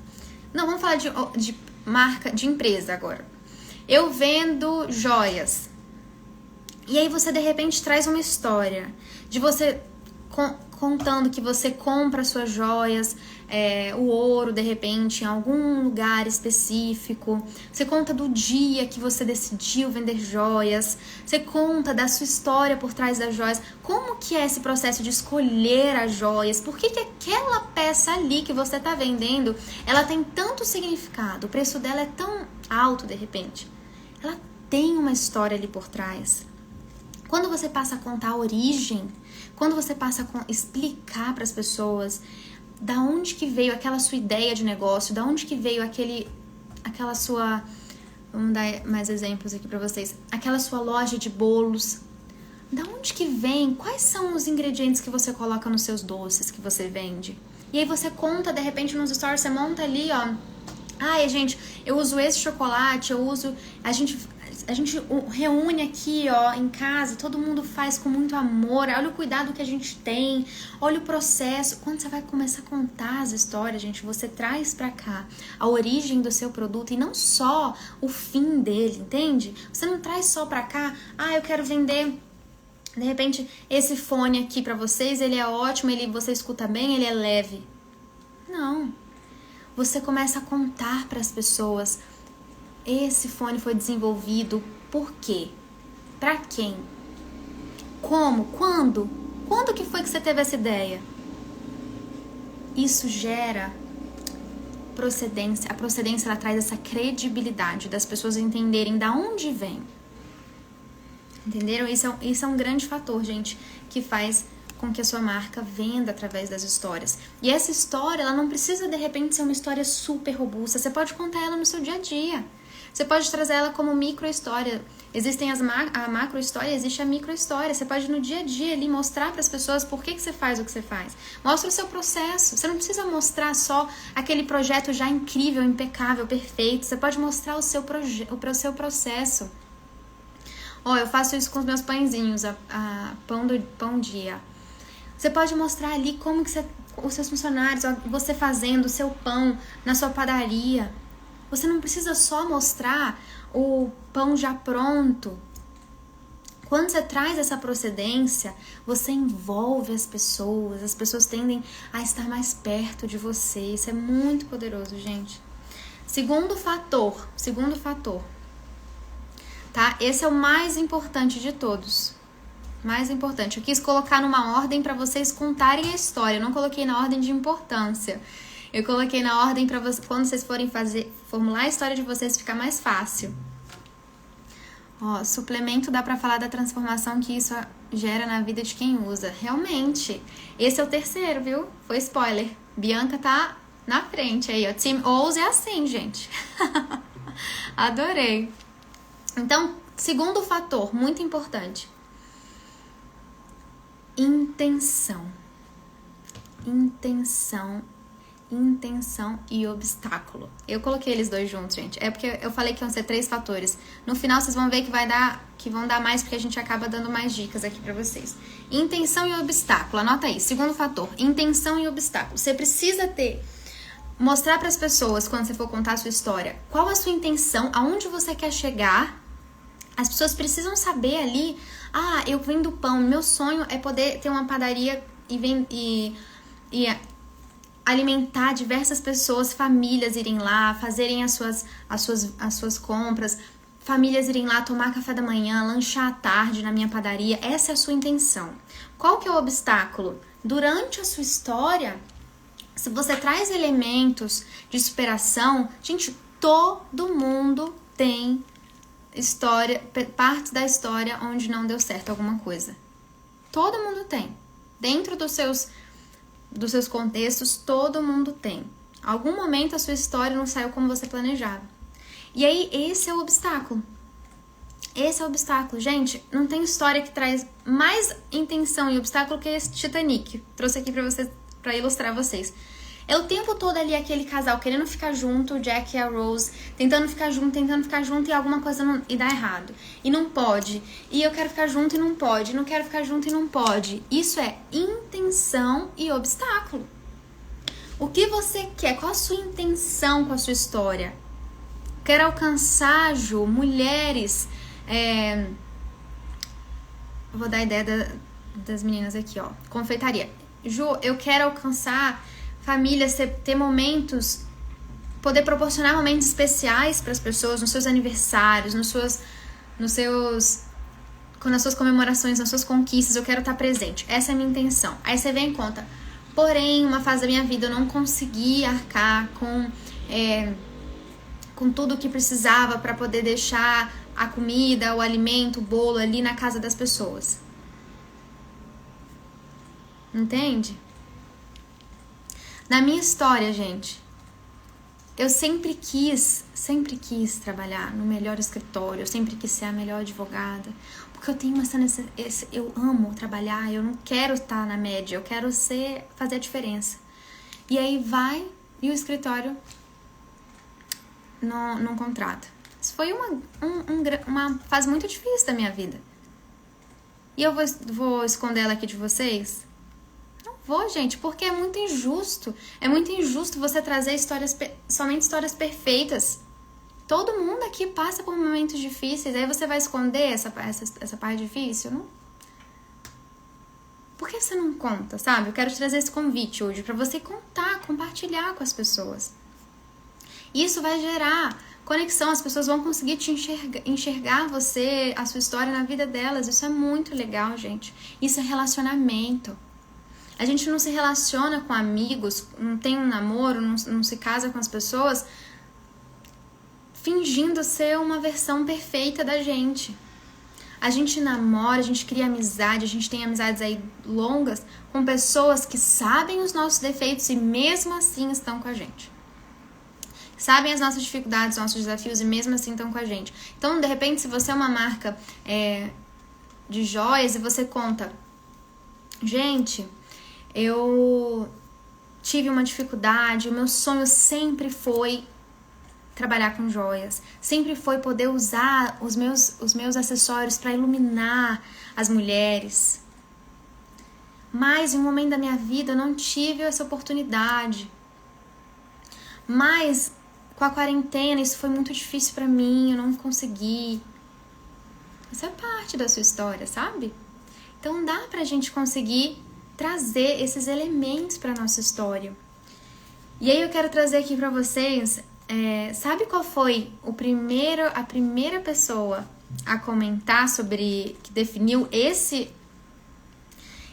S1: Não, vamos falar de marca, de empresa agora. Eu vendo joias. E aí você, de repente, traz uma história de você contando que você compra suas joias, o ouro, de repente, em algum lugar específico. Você conta do dia que você decidiu vender joias. Você conta da sua história por trás das joias. Como que é esse processo de escolher as joias? Por que aquela peça ali que você está vendendo, ela tem tanto significado? O preço dela é tão alto, de repente. Ela tem uma história ali por trás. Quando você passa a contar a origem, quando você passa a explicar para as pessoas da onde que veio aquela sua ideia de negócio, da onde que veio aquela sua... Vamos dar mais exemplos aqui para vocês. Aquela sua loja de bolos. Da onde que vem? Quais são os ingredientes que você coloca nos seus doces que você vende? E aí você conta, de repente, nos stories, você monta ali, ó. Ai, gente, eu uso esse chocolate, eu uso... A gente reúne aqui, ó, em casa, todo mundo faz com muito amor, olha o cuidado que a gente tem, olha o processo. Quando você vai começar a contar as histórias, gente, você traz pra cá a origem do seu produto e não só o fim dele, entende? Você não traz só pra cá, eu quero vender, de repente, esse fone aqui pra vocês, ele é ótimo, você escuta bem, ele é leve. Não. Você começa a contar pras pessoas. Esse fone foi desenvolvido por quê? Pra quem? Como? Quando? Quando que foi que você teve essa ideia? Isso gera procedência. A procedência, ela traz essa credibilidade das pessoas entenderem da onde vem. Entenderam? Isso é um grande fator, gente, que faz com que a sua marca venda através das histórias. E essa história, ela não precisa, de repente, ser uma história super robusta. Você pode contar ela no seu dia a dia. Você pode trazer ela como micro-história. Existem a macro-história, existe a micro-história. Você pode, no dia a dia, ali, mostrar para as pessoas por que você faz o que você faz. Mostra o seu processo. Você não precisa mostrar só aquele projeto já incrível, impecável, perfeito. Você pode mostrar o seu processo. Eu faço isso com os meus pãezinhos, pão dia. Você pode mostrar ali como que os seus funcionários, você fazendo o seu pão na sua padaria. Você não precisa só mostrar o pão já pronto. Quando você traz essa procedência, você envolve as pessoas tendem a estar mais perto de você. Isso é muito poderoso, gente. Segundo fator, tá? Esse é o mais importante de todos. Mais importante. Eu quis colocar numa ordem para vocês contarem a história. Eu não coloquei na ordem de importância. Eu coloquei na ordem para quando vocês forem formular a história de vocês, ficar mais fácil. Suplemento dá para falar da transformação que isso gera na vida de quem usa. Realmente. Esse é o terceiro, viu? Foi spoiler. Bianca tá na frente aí, ó. Team Ouse é assim, gente. Adorei. Então, segundo fator, muito importante. Intenção e obstáculo. Eu coloquei eles dois juntos, gente. É porque eu falei que iam ser 3 fatores. No final vocês vão ver que vão dar mais, porque a gente acaba dando mais dicas aqui pra vocês. Intenção e obstáculo. Anota aí. Segundo fator, intenção e obstáculo. Você precisa mostrar pras pessoas, quando você for contar a sua história, qual a sua intenção, aonde você quer chegar. As pessoas precisam saber ali, eu vendo pão, meu sonho é poder ter uma padaria e alimentar diversas pessoas, famílias irem lá, fazerem as suas compras, famílias irem lá tomar café da manhã, lanchar à tarde na minha padaria. Essa é a sua intenção. Qual que é o obstáculo? Durante a sua história, se você traz elementos de superação, gente, todo mundo tem partes da história onde não deu certo alguma coisa. Todo mundo tem. Dentro dos seus contextos, todo mundo tem. Algum momento a sua história não saiu como você planejava. E aí, esse é o obstáculo. Esse é o obstáculo. Gente, não tem história que traz mais intenção e obstáculo que esse Titanic. Trouxe aqui pra ilustrar vocês. É o tempo todo ali aquele casal querendo ficar junto, o Jack e a Rose, tentando ficar junto, e alguma coisa e dá errado. E não pode. E eu quero ficar junto e não pode. Não quero ficar junto e não pode. Isso é intenção e obstáculo. O que você quer? Qual a sua intenção com a sua história? Quero alcançar, Ju, mulheres. Vou dar a ideia das meninas aqui, ó. Confeitaria. Ju, eu quero alcançar famílias, ter momentos, poder proporcionar momentos especiais para as pessoas nos seus aniversários, nas suas comemorações, nas suas conquistas. Eu quero estar presente. Essa é a minha intenção. Aí você vem em conta. Porém, uma fase da minha vida eu não consegui arcar com tudo o que precisava para poder deixar a comida, o alimento, o bolo ali na casa das pessoas. Entende? Na minha história, gente, eu sempre quis trabalhar no melhor escritório, eu sempre quis ser a melhor advogada, porque eu tenho eu amo trabalhar, eu não quero estar na média, eu quero fazer a diferença. E aí e o escritório não contrata. Isso foi uma fase muito difícil da minha vida. E eu vou esconder ela aqui de vocês? Não vou, gente, porque é muito injusto. É muito injusto você trazer somente histórias perfeitas. Todo mundo aqui passa por momentos difíceis. Aí você vai esconder essa parte difícil? Não. Por que você não conta, sabe? Eu quero te trazer esse convite hoje pra você contar, compartilhar com as pessoas. Isso vai gerar conexão, as pessoas vão conseguir te enxergar você, a sua história na vida delas. Isso é muito legal, gente. Isso é relacionamento. A gente não se relaciona com amigos, não tem um namoro, não se casa com as pessoas fingindo ser uma versão perfeita da gente. A gente namora, a gente cria amizade, a gente tem amizades aí longas com pessoas que sabem os nossos defeitos e mesmo assim estão com a gente. Sabem as nossas dificuldades, nossos desafios e mesmo assim estão com a gente. Então, de repente, se você é uma marca de joias e você conta, gente, eu tive uma dificuldade, o meu sonho sempre foi trabalhar com joias, sempre foi poder usar os meus acessórios para iluminar as mulheres. Mas em um momento da minha vida eu não tive essa oportunidade. Mas com a quarentena isso foi muito difícil para mim, eu não consegui. Isso é parte da sua história, sabe? Então dá pra gente conseguir trazer esses elementos para nossa história. E aí eu quero trazer aqui para vocês, sabe qual foi a primeira pessoa a comentar sobre, que definiu esse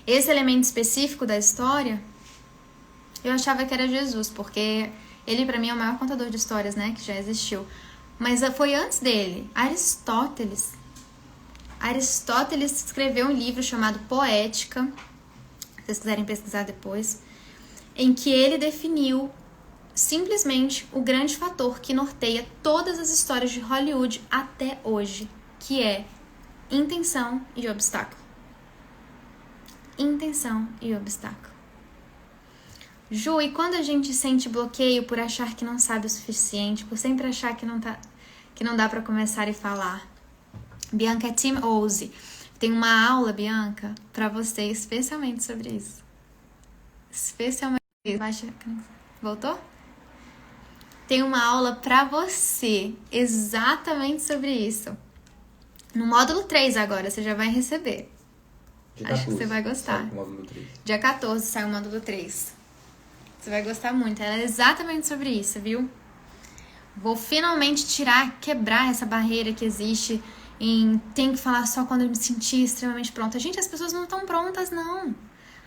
S1: elemento específico da história? Eu achava que era Jesus, porque ele pra mim é o maior contador de histórias, né, que já existiu. Mas foi antes dele, Aristóteles. Aristóteles escreveu um livro chamado Poética, se vocês quiserem pesquisar depois, em que ele definiu simplesmente o grande fator que norteia todas as histórias de Hollywood até hoje, que é intenção e obstáculo. Intenção e obstáculo. Ju, e quando a gente sente bloqueio por achar que não sabe o suficiente, por sempre achar que não dá pra começar e falar? Bianca é Team Ouse. Tem uma aula, Bianca, pra você especialmente sobre isso. Especialmente. Voltou? Tem uma aula pra você exatamente sobre isso. No módulo 3 agora, você já vai receber. Acho que você vai gostar.
S2: Sai o módulo 3.
S1: Dia 14 sai o módulo 3. Você vai gostar muito. Ela é exatamente sobre isso, viu? Vou finalmente quebrar essa barreira que existe em tem que falar só quando eu me sentir extremamente pronta. Gente, as pessoas não estão prontas, não.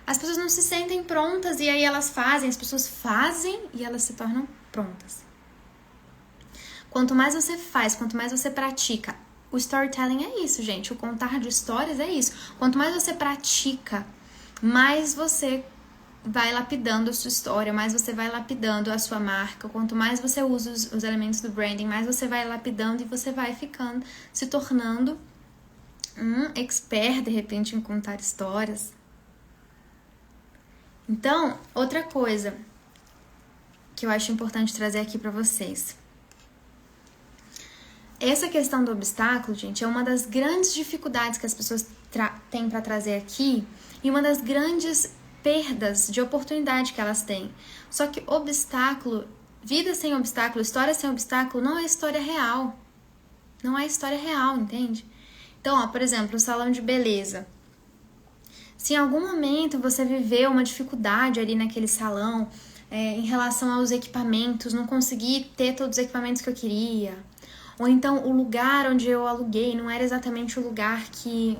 S1: As pessoas não se sentem prontas e aí elas fazem. As pessoas fazem e elas se tornam prontas. Quanto mais você faz, quanto mais você pratica. O storytelling é isso, gente. O contar de histórias é isso. Quanto mais você pratica, mais você vai lapidando a sua história, mais você vai lapidando a sua marca. Quanto mais você usa os elementos do branding, mais você vai lapidando e você vai se tornando um expert, de repente, em contar histórias. Então, outra coisa, que eu acho importante trazer aqui para vocês. Essa questão do obstáculo, gente, é uma das grandes dificuldades que as pessoas têm para trazer aqui e uma das grandes perdas de oportunidade que elas têm. Só que obstáculo, vida sem obstáculo, história sem obstáculo não é história real. Não é história real, entende? Então, ó, por exemplo, o salão de beleza. Se em algum momento você viveu uma dificuldade ali naquele salão, em relação aos equipamentos, não consegui ter todos os equipamentos que eu queria, ou então o lugar onde eu aluguei não era exatamente o lugar que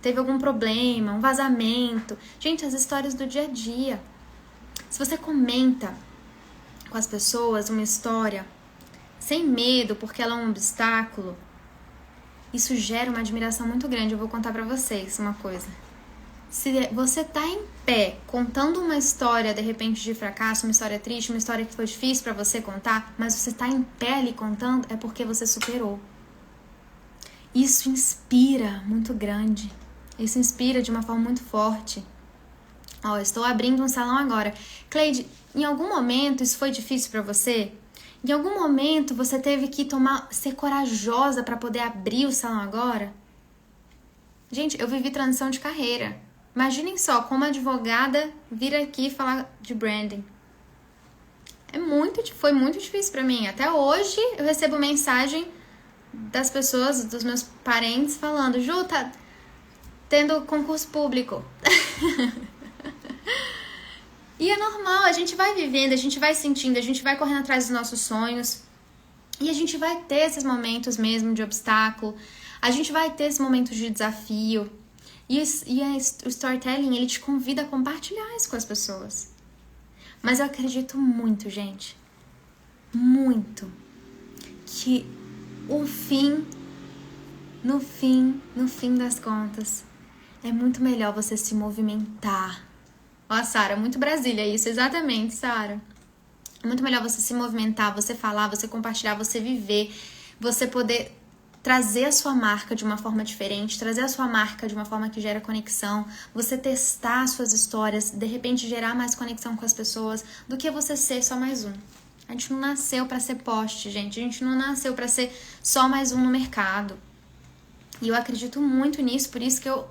S1: teve algum problema, um vazamento. Gente, as histórias do dia a dia. Se você comenta com as pessoas uma história sem medo, porque ela é um obstáculo, isso gera uma admiração muito grande. Eu vou contar pra vocês uma coisa. Se você tá em pé contando uma história, de repente, de fracasso, uma história triste, uma história que foi difícil pra você contar, mas você tá em pé ali contando, é porque você superou. Isso inspira muito grande. Isso inspira de uma forma muito forte. Ó, estou abrindo um salão agora. Cleide, em algum momento isso foi difícil pra você? Em algum momento você teve que ser corajosa pra poder abrir o salão agora? Gente, eu vivi transição de carreira. Imaginem só, como advogada, vir aqui falar de branding. Foi muito difícil pra mim. Até hoje eu recebo mensagem das pessoas, dos meus parentes, falando: Ju, tá tendo concurso público. E é normal, a gente vai vivendo, a gente vai sentindo, a gente vai correndo atrás dos nossos sonhos. E a gente vai ter esses momentos mesmo de obstáculo. A gente vai ter esses momentos de desafio. E o storytelling, ele te convida a compartilhar isso com as pessoas. Mas eu acredito muito, gente, muito, que no fim das contas, é muito melhor você se movimentar. Ó, Sara, muito Brasília isso, exatamente, Sara. É muito melhor você se movimentar, você falar, você compartilhar, você viver, você poder trazer a sua marca de uma forma diferente, trazer a sua marca de uma forma que gera conexão, você testar suas histórias, de repente gerar mais conexão com as pessoas, do que você ser só mais um. A gente não nasceu pra ser poste, gente. A gente não nasceu pra ser só mais um no mercado. E eu acredito muito nisso, por isso que eu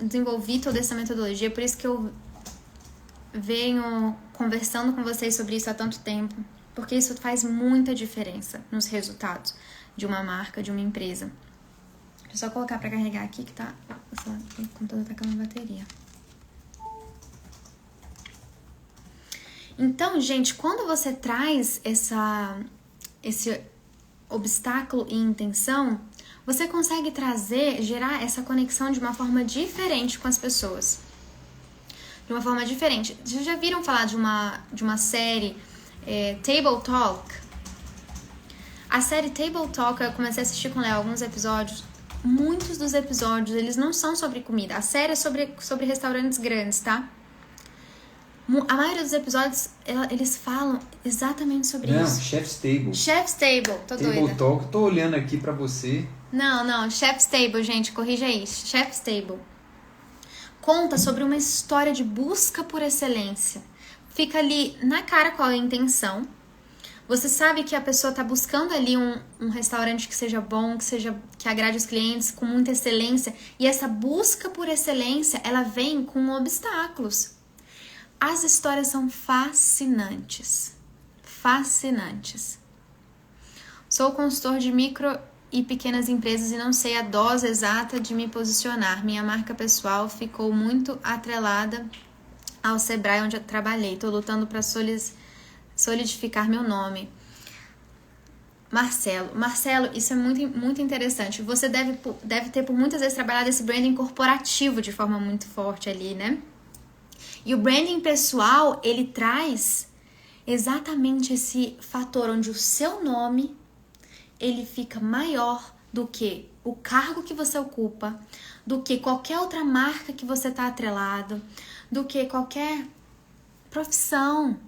S1: desenvolvi toda essa metodologia, por isso que eu venho conversando com vocês sobre isso há tanto tempo. Porque isso faz muita diferença nos resultados de uma marca, de uma empresa. Deixa eu só colocar pra carregar aqui que o computador tá acabando a bateria. Então, gente, quando você traz esse obstáculo e intenção, você consegue gerar essa conexão de uma forma diferente com as pessoas. De uma forma diferente. Vocês já viram falar de uma série... Table Talk. A série Table Talk, eu comecei a assistir com o Léo alguns episódios. Muitos dos episódios, eles não são sobre comida. A série é sobre restaurantes grandes, tá? A maioria dos episódios, eles falam exatamente sobre isso.
S2: Não, Chef's Table.
S1: Chef's Table, tô doida.
S2: Table Talk, tô olhando aqui pra você.
S1: Não, Chef's Table, gente, corrija aí. Chef's Table. Conta sobre uma história de busca por excelência. Fica ali na cara qual é a intenção. Você sabe que a pessoa está buscando ali um restaurante que seja bom, que agrade os clientes com muita excelência. E essa busca por excelência, ela vem com obstáculos. As histórias são fascinantes. Fascinantes. Sou consultor de micro e pequenas empresas e não sei a dose exata de me posicionar. Minha marca pessoal ficou muito atrelada ao Sebrae, onde eu trabalhei. Estou lutando para solidificar meu nome. Marcelo, isso é muito, muito interessante. Você deve ter por muitas vezes trabalhado esse branding corporativo de forma muito forte ali, né? E o branding pessoal, ele traz exatamente esse fator onde o seu nome, ele fica maior do que o cargo que você ocupa, do que qualquer outra marca que você está atrelado, do que qualquer profissão,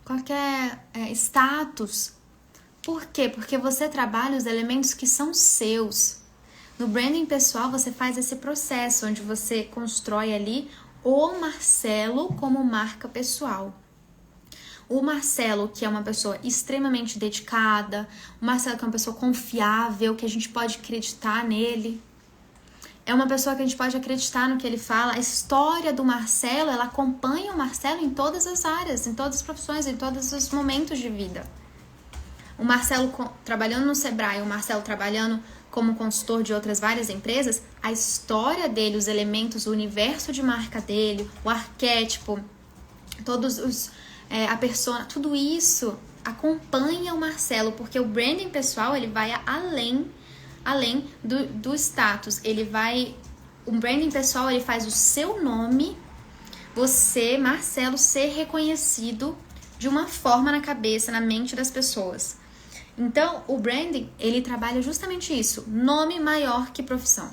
S1: qualquer status. Por quê? Porque você trabalha os elementos que são seus. No branding pessoal, você faz esse processo onde você constrói ali o Marcelo como marca pessoal. O Marcelo, que é uma pessoa extremamente dedicada, o Marcelo que é uma pessoa confiável, que a gente pode acreditar nele. É uma pessoa que a gente pode acreditar no que ele fala. A história do Marcelo, ela acompanha o Marcelo em todas as áreas, em todas as profissões, em todos os momentos de vida. O Marcelo trabalhando no Sebrae, o Marcelo trabalhando como consultor de outras várias empresas, a história dele, os elementos, o universo de marca dele, o arquétipo, todos os... a persona, tudo isso acompanha o Marcelo, porque o branding pessoal, ele vai além do status. O branding pessoal, ele faz o seu nome, você, Marcelo, ser reconhecido de uma forma na cabeça, na mente das pessoas. Então, o branding, ele trabalha justamente isso, nome maior que profissão.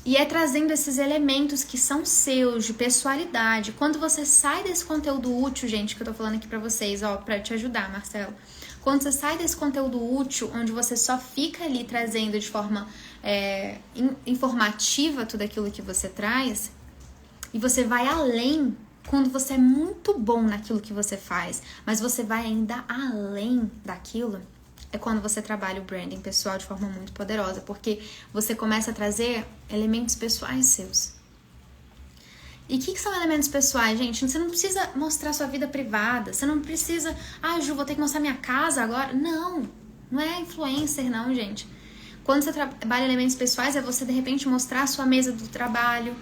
S1: E é trazendo esses elementos que são seus, de pessoalidade. Quando você sai desse conteúdo útil, gente, que eu tô falando aqui pra vocês, ó, pra te ajudar, Marcelo. Quando você sai desse conteúdo útil, onde você só fica ali trazendo de forma informativa tudo aquilo que você traz, e você vai além, quando você é muito bom naquilo que você faz, mas você vai ainda além daquilo, é quando você trabalha o branding pessoal de forma muito poderosa, porque você começa a trazer elementos pessoais seus. E o que são elementos pessoais, gente? Você não precisa mostrar sua vida privada, você não precisa, Ju, vou ter que mostrar minha casa agora. Não é influencer não, gente. Quando você trabalha elementos pessoais, é você de repente mostrar a sua mesa do trabalho.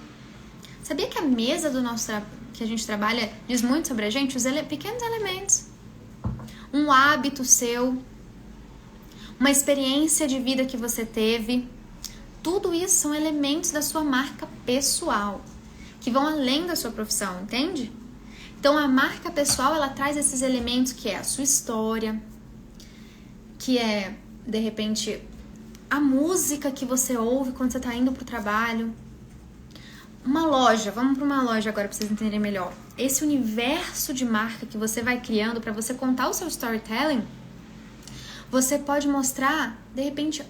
S1: Sabia que a mesa do nosso que a gente trabalha diz muito sobre a gente? Os pequenos elementos. Um hábito seu, uma experiência de vida que você teve, tudo isso são elementos da sua marca pessoal, que vão além da sua profissão, entende? Então a marca pessoal, ela traz esses elementos que é a sua história, que é, de repente, a música que você ouve quando você está indo pro trabalho. Uma loja, vamos para uma loja agora para vocês entenderem melhor. Esse universo de marca que você vai criando para você contar o seu storytelling, você pode mostrar, de repente,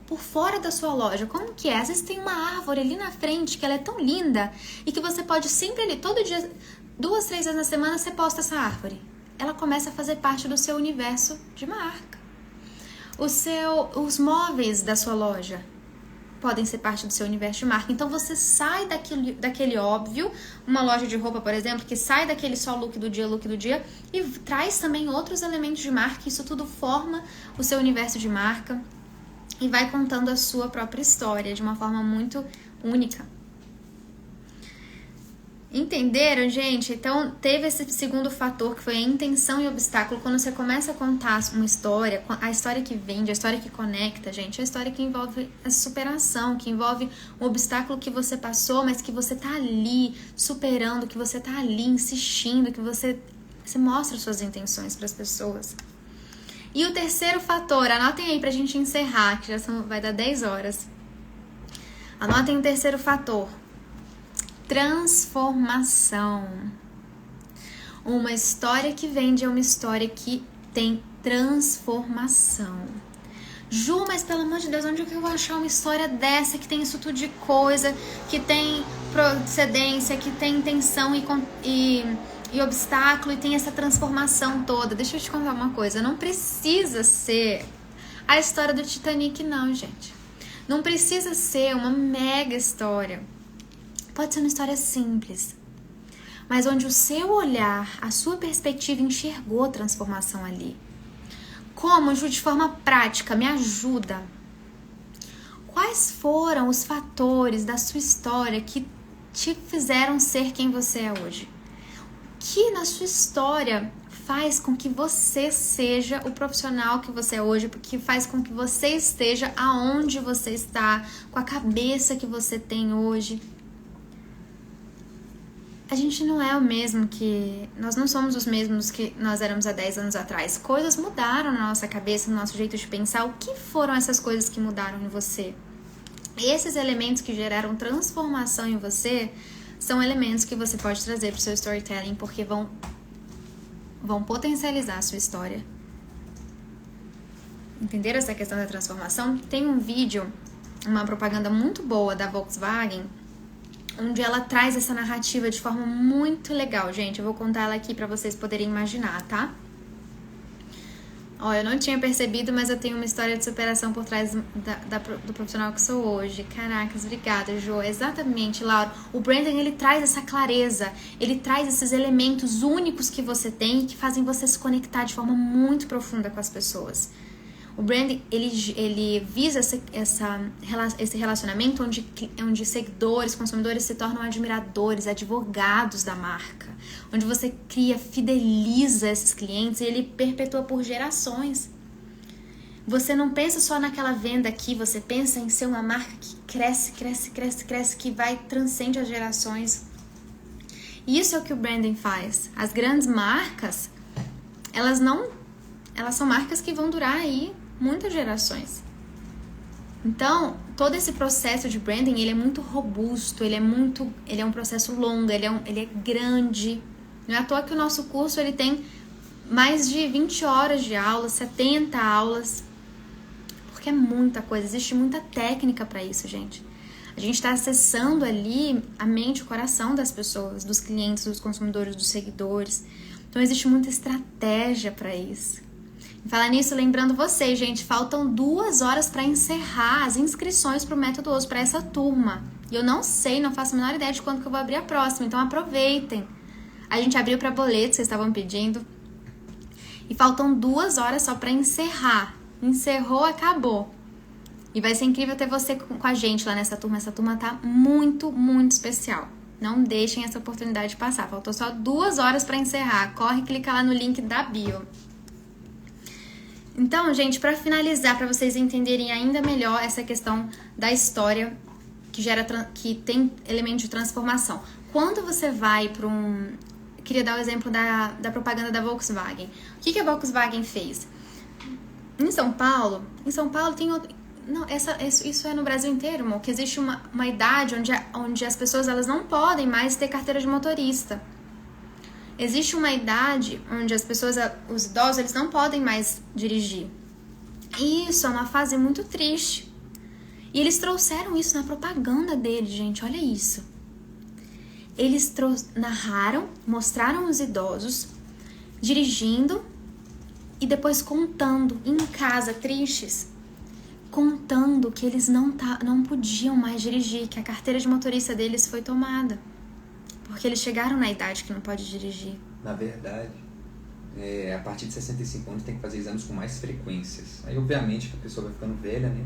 S1: por fora da sua loja. Como que é? Às vezes tem uma árvore ali na frente que ela é tão linda e que você pode sempre ali, todo dia, 2, 3 vezes na semana, você posta essa árvore. Ela começa a fazer parte do seu universo de marca. Os móveis da sua loja podem ser parte do seu universo de marca. Então você sai daquele óbvio, uma loja de roupa, por exemplo, que sai daquele só look do dia e traz também outros elementos de marca. Isso tudo forma o seu universo de marca e vai contando a sua própria história de uma forma muito única. Entenderam, gente? Então, teve esse segundo fator, que foi a intenção e obstáculo. Quando você começa a contar uma história, a história que vende, a história que conecta, gente, a história que envolve a superação, que envolve um obstáculo que você passou, mas que você tá ali superando, que você tá ali insistindo, que você mostra suas intenções para as pessoas. E o terceiro fator, anotem aí pra gente encerrar, que vai dar 10 horas. Anotem o terceiro fator. Transformação. Uma história que vende é uma história que tem transformação. Ju, mas pelo amor de Deus, onde é que eu vou achar uma história dessa que tem isso tudo de coisa, que tem procedência, que tem intenção e obstáculo e tem essa transformação toda? Deixa eu te contar uma coisa, não precisa ser a história do Titanic não, gente. Não precisa ser uma mega história. Pode ser uma história simples, mas onde o seu olhar, a sua perspectiva enxergou a transformação ali. Como, Ju, de forma prática, me ajuda. Quais foram os fatores da sua história que te fizeram ser quem você é hoje? O que na sua história faz com que você seja o profissional que você é hoje, porque faz com que você esteja aonde você está, com a cabeça que você tem hoje? A gente não é o mesmo que... Nós não somos os mesmos que nós éramos há 10 anos atrás. Coisas mudaram na nossa cabeça, no nosso jeito de pensar. O que foram essas coisas que mudaram em você? Esses elementos que geraram transformação em você são elementos que você pode trazer para o seu storytelling, porque vão potencializar a sua história. Entenderam essa questão da transformação? Tem um vídeo, uma propaganda muito boa da Volkswagen, onde ela traz essa narrativa de forma muito legal, gente. Eu vou contar ela aqui pra vocês poderem imaginar, tá? Ó, eu não tinha percebido, mas eu tenho uma história de superação por trás do profissional que sou hoje. Caracas, obrigada, Jo. Exatamente, Laura. O branding, ele traz essa clareza, ele traz esses elementos únicos que você tem que fazem você se conectar de forma muito profunda com as pessoas. O branding, ele visa esse relacionamento onde seguidores, consumidores se tornam admiradores, advogados da marca. Onde você fideliza esses clientes e ele perpetua por gerações. Você não pensa só naquela venda aqui, você pensa em ser uma marca que cresce, que transcende as gerações. Isso é o que o branding faz. As grandes marcas, elas são marcas que vão durar aí muitas gerações. Então, todo esse processo de branding, ele é muito robusto, ele é um processo longo, ele é grande. Não é à toa que o nosso curso, ele tem mais de 20 horas de aula, 70 aulas, porque é muita coisa, existe muita técnica para isso, gente. A gente está acessando ali a mente e o coração das pessoas, dos clientes, dos consumidores, dos seguidores. Então, existe muita estratégia para isso. Falar nisso, lembrando vocês, gente, faltam 2 horas para encerrar as inscrições para o Método Osso, para essa turma. E eu não faço a menor ideia de quando que eu vou abrir a próxima, então aproveitem. A gente abriu para boleto, vocês estavam pedindo. E faltam 2 horas só para encerrar. Encerrou, acabou. E vai ser incrível ter você com a gente lá nessa turma. Essa turma tá muito, muito especial. Não deixem essa oportunidade passar. Faltou só 2 horas para encerrar. Corre e clica lá no link da bio. Então, gente, para finalizar, para vocês entenderem ainda melhor essa questão da história que tem elemento de transformação. Quando você vai para Queria dar o exemplo da propaganda da Volkswagen. O que a Volkswagen fez? Em São Paulo tem outro... Não, isso é no Brasil inteiro, amor, que existe uma idade onde as pessoas elas não podem mais ter carteira de motorista. Existe uma idade onde os idosos, eles não podem mais dirigir. E isso é uma fase muito triste. E eles trouxeram isso na propaganda deles, gente, olha isso. Eles narraram, mostraram os idosos dirigindo e depois contando em casa, tristes, contando que eles não podiam mais dirigir, que a carteira de motorista deles foi tomada. Porque eles chegaram na idade que não pode dirigir.
S2: Na verdade, a partir de 65 anos tem que fazer exames com mais frequências. Aí, obviamente, que a pessoa vai ficando velha, né?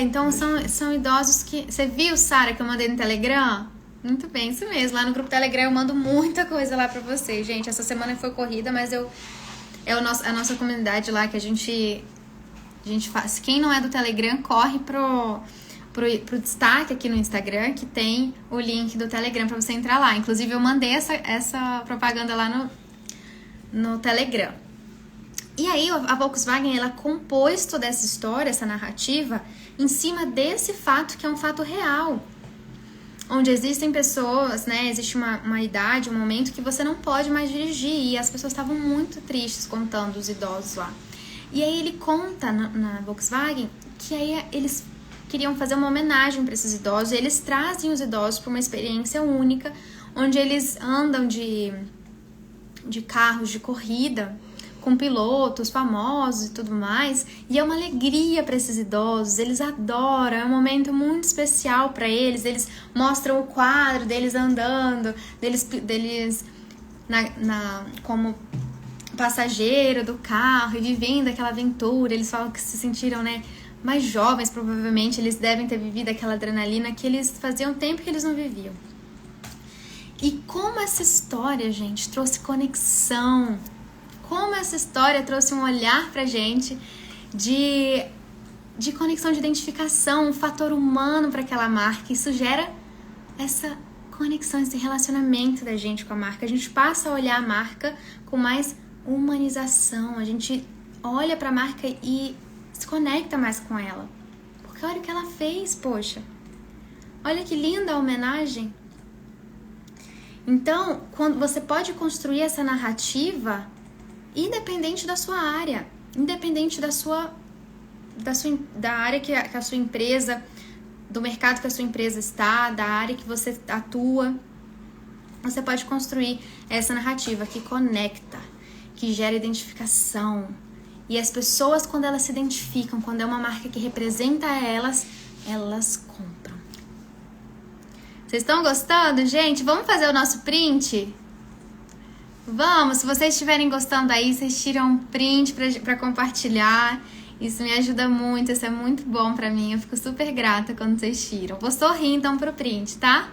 S1: Então são idosos que... Você viu, Sara, que eu mandei no Telegram? Muito bem, isso mesmo. Lá no grupo Telegram eu mando muita coisa lá pra vocês. Gente, essa semana foi corrida, mas a nossa comunidade lá que a gente faz. Quem não é do Telegram, corre pro destaque aqui no Instagram, que tem o link do Telegram pra você entrar lá. Inclusive, eu mandei essa propaganda lá no Telegram. E aí, a Volkswagen, ela compôs toda essa história, essa narrativa, em cima desse fato, que é um fato real. Onde existem pessoas, né, existe uma idade, um momento que você não pode mais dirigir. E as pessoas estavam muito tristes contando os idosos lá. E aí ele conta na Volkswagen que aí eles queriam fazer uma homenagem para esses idosos. E eles trazem os idosos para uma experiência única, onde eles andam de carros de corrida, com pilotos famosos e tudo mais, e é uma alegria para esses idosos, eles adoram, é um momento muito especial para eles mostram o quadro deles andando, deles como passageiro do carro e vivendo aquela aventura. Eles falam que se sentiram, né, mais jovens, provavelmente eles devem ter vivido aquela adrenalina que eles faziam tempo que eles não viviam. E como essa história, gente, trouxe conexão, como essa história trouxe um olhar pra gente de conexão, de identificação, um fator humano para aquela marca. Isso gera essa conexão, esse relacionamento da gente com a marca. A gente passa a olhar a marca com mais humanização. A gente olha pra marca e se conecta mais com ela. Porque olha o que ela fez, poxa. Olha que linda a homenagem. Então, quando você pode construir essa narrativa independente da sua área, independente da área que a sua empresa, do mercado que a sua empresa está, da área que você atua. Você pode construir essa narrativa que conecta, que gera identificação. E as pessoas, quando elas se identificam, quando é uma marca que representa elas, elas compram. Vocês estão gostando, gente? Vamos fazer o nosso print? Vamos, se vocês estiverem gostando aí, vocês tiram um print para compartilhar. Isso me ajuda muito, isso é muito bom pra mim. Eu fico super grata quando vocês tiram. Vou sorrir então pro print, tá?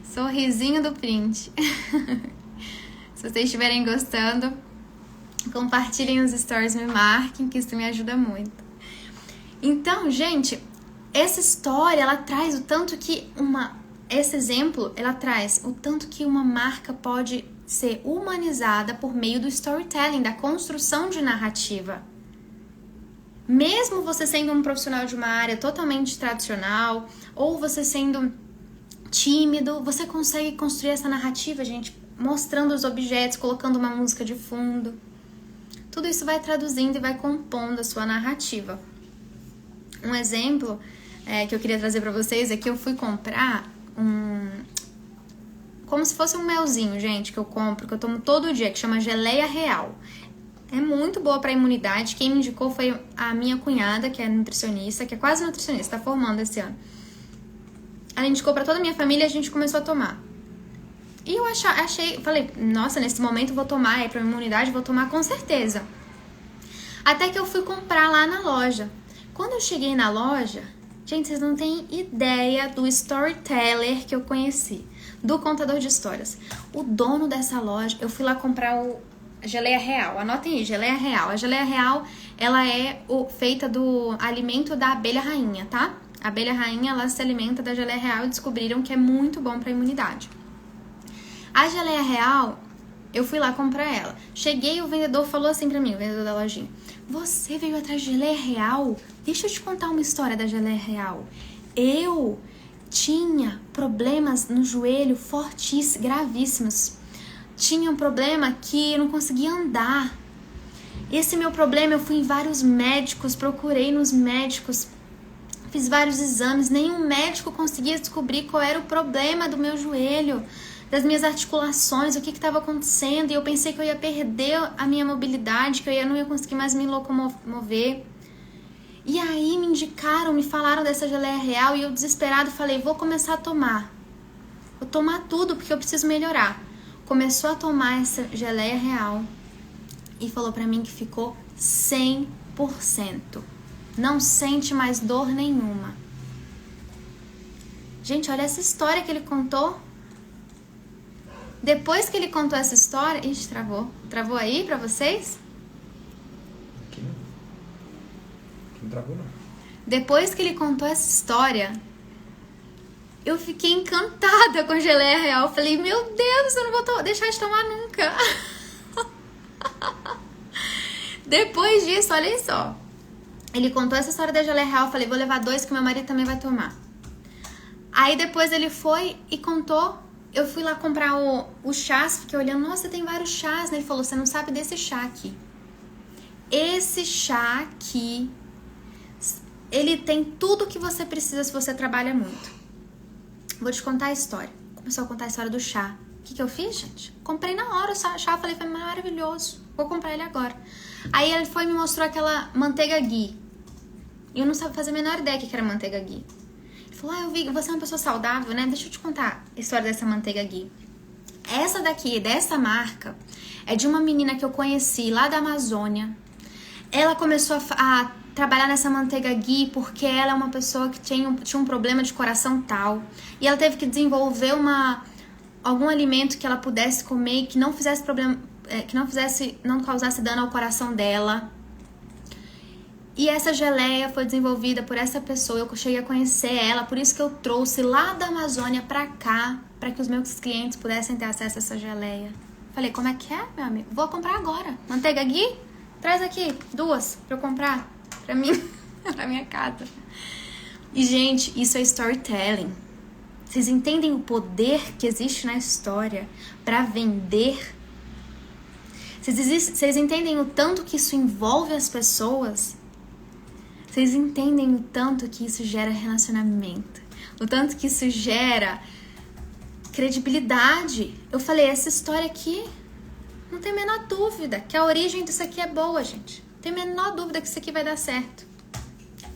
S1: Sorrisinho do print. Se vocês estiverem gostando, compartilhem os stories, me marquem, que isso me ajuda muito. Então, gente, essa história, ela traz o tanto que esse exemplo, ela traz o tanto que uma marca pode ser humanizada por meio do storytelling, da construção de narrativa. Mesmo você sendo um profissional de uma área totalmente tradicional, ou você sendo tímido, você consegue construir essa narrativa, gente, mostrando os objetos, colocando uma música de fundo. Tudo isso vai traduzindo e vai compondo a sua narrativa. Um exemplo que eu queria trazer para vocês é que eu fui comprar como se fosse um melzinho, gente, que eu compro, que eu tomo todo dia, que chama Geleia Real. É muito boa para imunidade. Quem me indicou foi a minha cunhada, que é nutricionista, que é quase nutricionista, tá formando esse ano. Ela indicou para toda a minha família e a gente começou a tomar. E eu falei, nossa, nesse momento eu vou tomar, é pra imunidade, vou tomar com certeza. Até que eu fui comprar lá na loja. Quando eu cheguei na loja, gente, vocês não têm ideia do storyteller que eu conheci, do contador de histórias. O dono dessa loja, eu fui lá comprar a Geleia Real. Anotem aí, Geleia Real. A Geleia Real, ela é feita do alimento da abelha rainha, tá? A abelha rainha, ela se alimenta da Geleia Real e descobriram que é muito bom pra imunidade. A Geleia Real, eu fui lá comprar ela. Cheguei, o vendedor falou assim pra mim, o vendedor da lojinha: você veio atrás de Geleia Real? Deixa eu te contar uma história da Geleia Real. Eu tinha problemas no joelho fortíssimos, gravíssimos. Tinha um problema que eu não conseguia andar. Esse meu problema, eu fui em vários médicos, procurei nos médicos, fiz vários exames, nenhum médico conseguia descobrir qual era o problema do meu joelho, das minhas articulações, o que estava acontecendo, e eu pensei que eu ia perder a minha mobilidade, que eu não ia conseguir mais me locomover. E aí me falaram dessa Geleia Real, e eu desesperado falei, vou começar a tomar. Vou tomar tudo, porque eu preciso melhorar. Começou a tomar essa Geleia Real e falou pra mim que ficou 100%. Não sente mais dor nenhuma. Gente, olha essa história que ele contou. Depois que ele contou essa história... Ixi, travou. Travou aí pra vocês?
S2: Aqui não travou, não.
S1: Depois que ele contou essa história, eu fiquei encantada com a Geleia Real. Eu falei, meu Deus, eu não vou deixar de tomar nunca. Depois disso, olha só. Ele contou essa história da Geleia Real. Eu falei, vou levar 2 que meu marido também vai tomar. Aí depois ele foi e contou. Eu fui lá comprar o chás, fiquei olhando, nossa, tem vários chás, né? Ele falou, você não sabe desse chá aqui. Esse chá aqui, ele tem tudo que você precisa se você trabalha muito. Vou te contar a história. Começou a contar a história do chá. O que eu fiz, gente? Comprei na hora o chá, falei, foi maravilhoso, vou comprar ele agora. Aí ele foi e me mostrou aquela manteiga ghee. E eu não sabia fazer a menor ideia que era manteiga ghee. Falou, eu vi, você é uma pessoa saudável, né? Deixa eu te contar a história dessa manteiga ghee. Essa daqui, dessa marca, é de uma menina que eu conheci lá da Amazônia. Ela começou a trabalhar nessa manteiga ghee porque ela é uma pessoa que tinha um problema de coração tal. E ela teve que desenvolver algum alimento que ela pudesse comer e que não fizesse problema, não causasse dano ao coração dela. E essa geleia foi desenvolvida por essa pessoa, eu cheguei a conhecer ela, por isso que eu trouxe lá da Amazônia pra cá, pra que os meus clientes pudessem ter acesso a essa geleia. Falei, como é que é, meu amigo? Vou comprar agora. Manteiga ghee? Traz aqui 2 pra eu comprar pra mim, pra minha casa. E, gente, isso é storytelling. Vocês entendem o poder que existe na história pra vender? Vocês entendem o tanto que isso envolve as pessoas? Vocês entendem o tanto que isso gera relacionamento, o tanto que isso gera credibilidade. Eu falei, essa história aqui, não tem a menor dúvida que a origem disso aqui é boa, gente. Não tem a menor dúvida que isso aqui vai dar certo.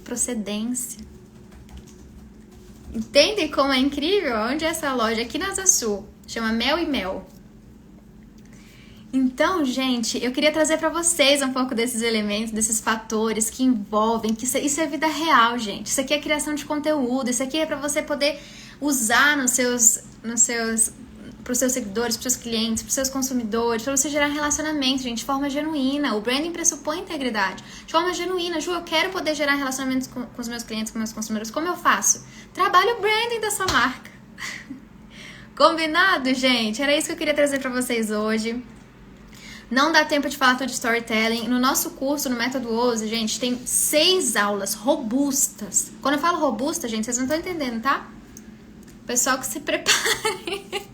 S1: Procedência. Entendem como é incrível? Onde é essa loja? Aqui na Asa Sul. Chama Mel e Mel. Então, gente, eu queria trazer para vocês um pouco desses elementos, desses fatores que envolvem, que isso é vida real, gente. Isso aqui é criação de conteúdo, isso aqui é para você poder usar para os seus seguidores, para os seus clientes, para os seus consumidores, para você gerar relacionamento, gente, de forma genuína. O branding pressupõe integridade. De forma genuína, Ju, eu quero poder gerar relacionamentos com os meus clientes, com meus consumidores. Como eu faço? Trabalho o branding da sua marca. Combinado, gente? Era isso que eu queria trazer para vocês hoje. Não dá tempo de falar tudo de storytelling. No nosso curso, no Método OZI, gente, tem 6 aulas robustas. Quando eu falo robusta, gente, vocês não estão entendendo, tá? Pessoal que se prepare.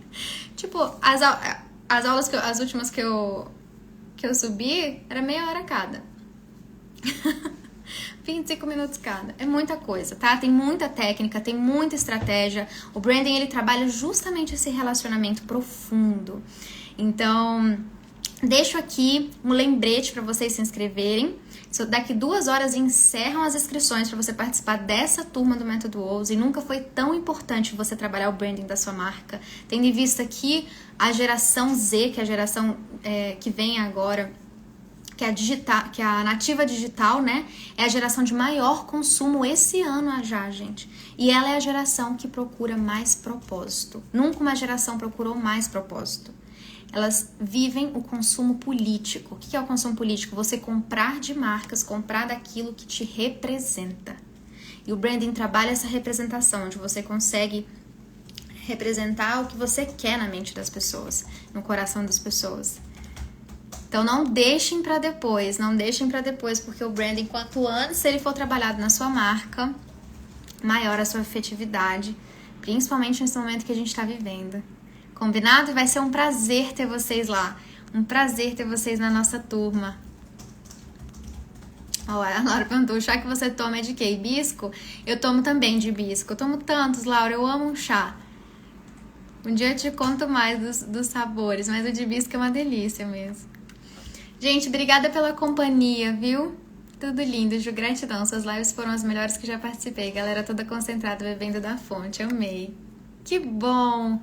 S1: Tipo, as aulas, as últimas que eu subi, era meia hora cada. 25 minutos cada. É muita coisa, tá? Tem muita técnica, tem muita estratégia. O branding, ele trabalha justamente esse relacionamento profundo. Então, deixo aqui um lembrete para vocês se inscreverem. Daqui 2 horas encerram as inscrições para você participar dessa turma do Método OZI. Nunca foi tão importante você trabalhar o branding da sua marca. Tendo em vista que a geração Z, que é a geração que vem agora, que é a nativa digital, né? É a geração de maior consumo esse ano já, gente. E ela é a geração que procura mais propósito. Nunca uma geração procurou mais propósito. Elas vivem o consumo político. O que é o consumo político? Você comprar de marcas, comprar daquilo que te representa. E o branding trabalha essa representação, onde você consegue representar o que você quer na mente das pessoas, no coração das pessoas. Então não deixem para depois, porque o branding, quanto antes ele for trabalhado na sua marca, maior a sua efetividade, principalmente nesse momento que a gente está vivendo. Combinado? Vai ser um prazer ter vocês lá. Um prazer ter vocês na nossa turma. Olha, a Laura perguntou, o chá que você toma é de quê? Hibisco? Eu tomo também de hibisco. Eu tomo tantos, Laura. Eu amo um chá. Um dia eu te conto mais dos sabores, mas o de hibisco é uma delícia mesmo. Gente, obrigada pela companhia, viu? Tudo lindo, Ju, gratidão. Suas lives foram as melhores que já participei. Galera toda concentrada, bebendo da fonte. Amei. Que bom!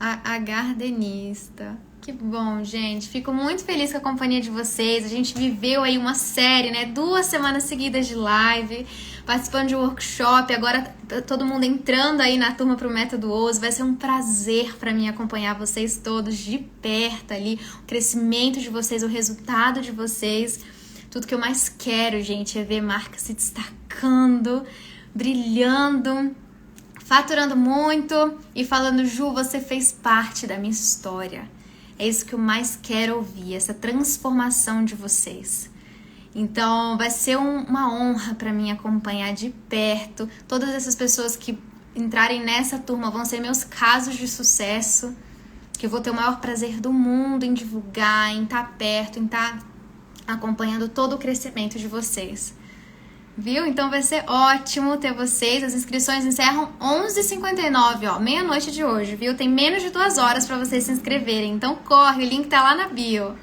S1: A gardenista. Que bom, gente. Fico muito feliz com a companhia de vocês. A gente viveu aí uma série, né? 2 semanas seguidas de live, participando de workshop. Agora todo mundo entrando aí na turma pro Método OZI. Vai ser um prazer para mim acompanhar vocês todos de perto ali. O crescimento de vocês, o resultado de vocês. Tudo que eu mais quero, gente, é ver marca se destacando, brilhando, faturando muito e falando, Ju, você fez parte da minha história. É isso que eu mais quero ouvir, essa transformação de vocês. Então, vai ser uma honra para mim acompanhar de perto. Todas essas pessoas que entrarem nessa turma vão ser meus casos de sucesso, que eu vou ter o maior prazer do mundo em divulgar, em estar perto, em estar acompanhando todo o crescimento de vocês. Viu? Então vai ser ótimo ter vocês. As inscrições encerram 11h59, ó, meia-noite de hoje, viu? Tem menos de 2 horas para vocês se inscreverem. Então corre, o link tá lá na bio.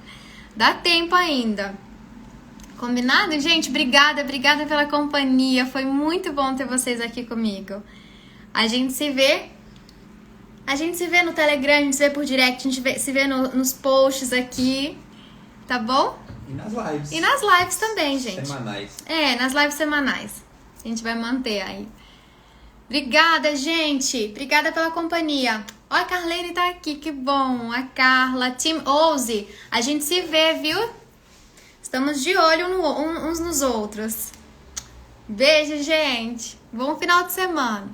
S1: Dá tempo ainda. Combinado, gente? Obrigada pela companhia. Foi muito bom ter vocês aqui comigo. A gente se vê no Telegram, a gente se vê por direct, a gente se vê nos posts aqui, tá bom?
S2: E nas lives.
S1: E nas lives também, gente.
S2: Semanais.
S1: Nas lives semanais. A gente vai manter aí. Obrigada, gente. Obrigada pela companhia. Ó, a Carlene tá aqui, que bom. A Carla, Team OZI. A gente se vê, viu? Estamos de olho uns nos outros. Beijo, gente. Bom final de semana.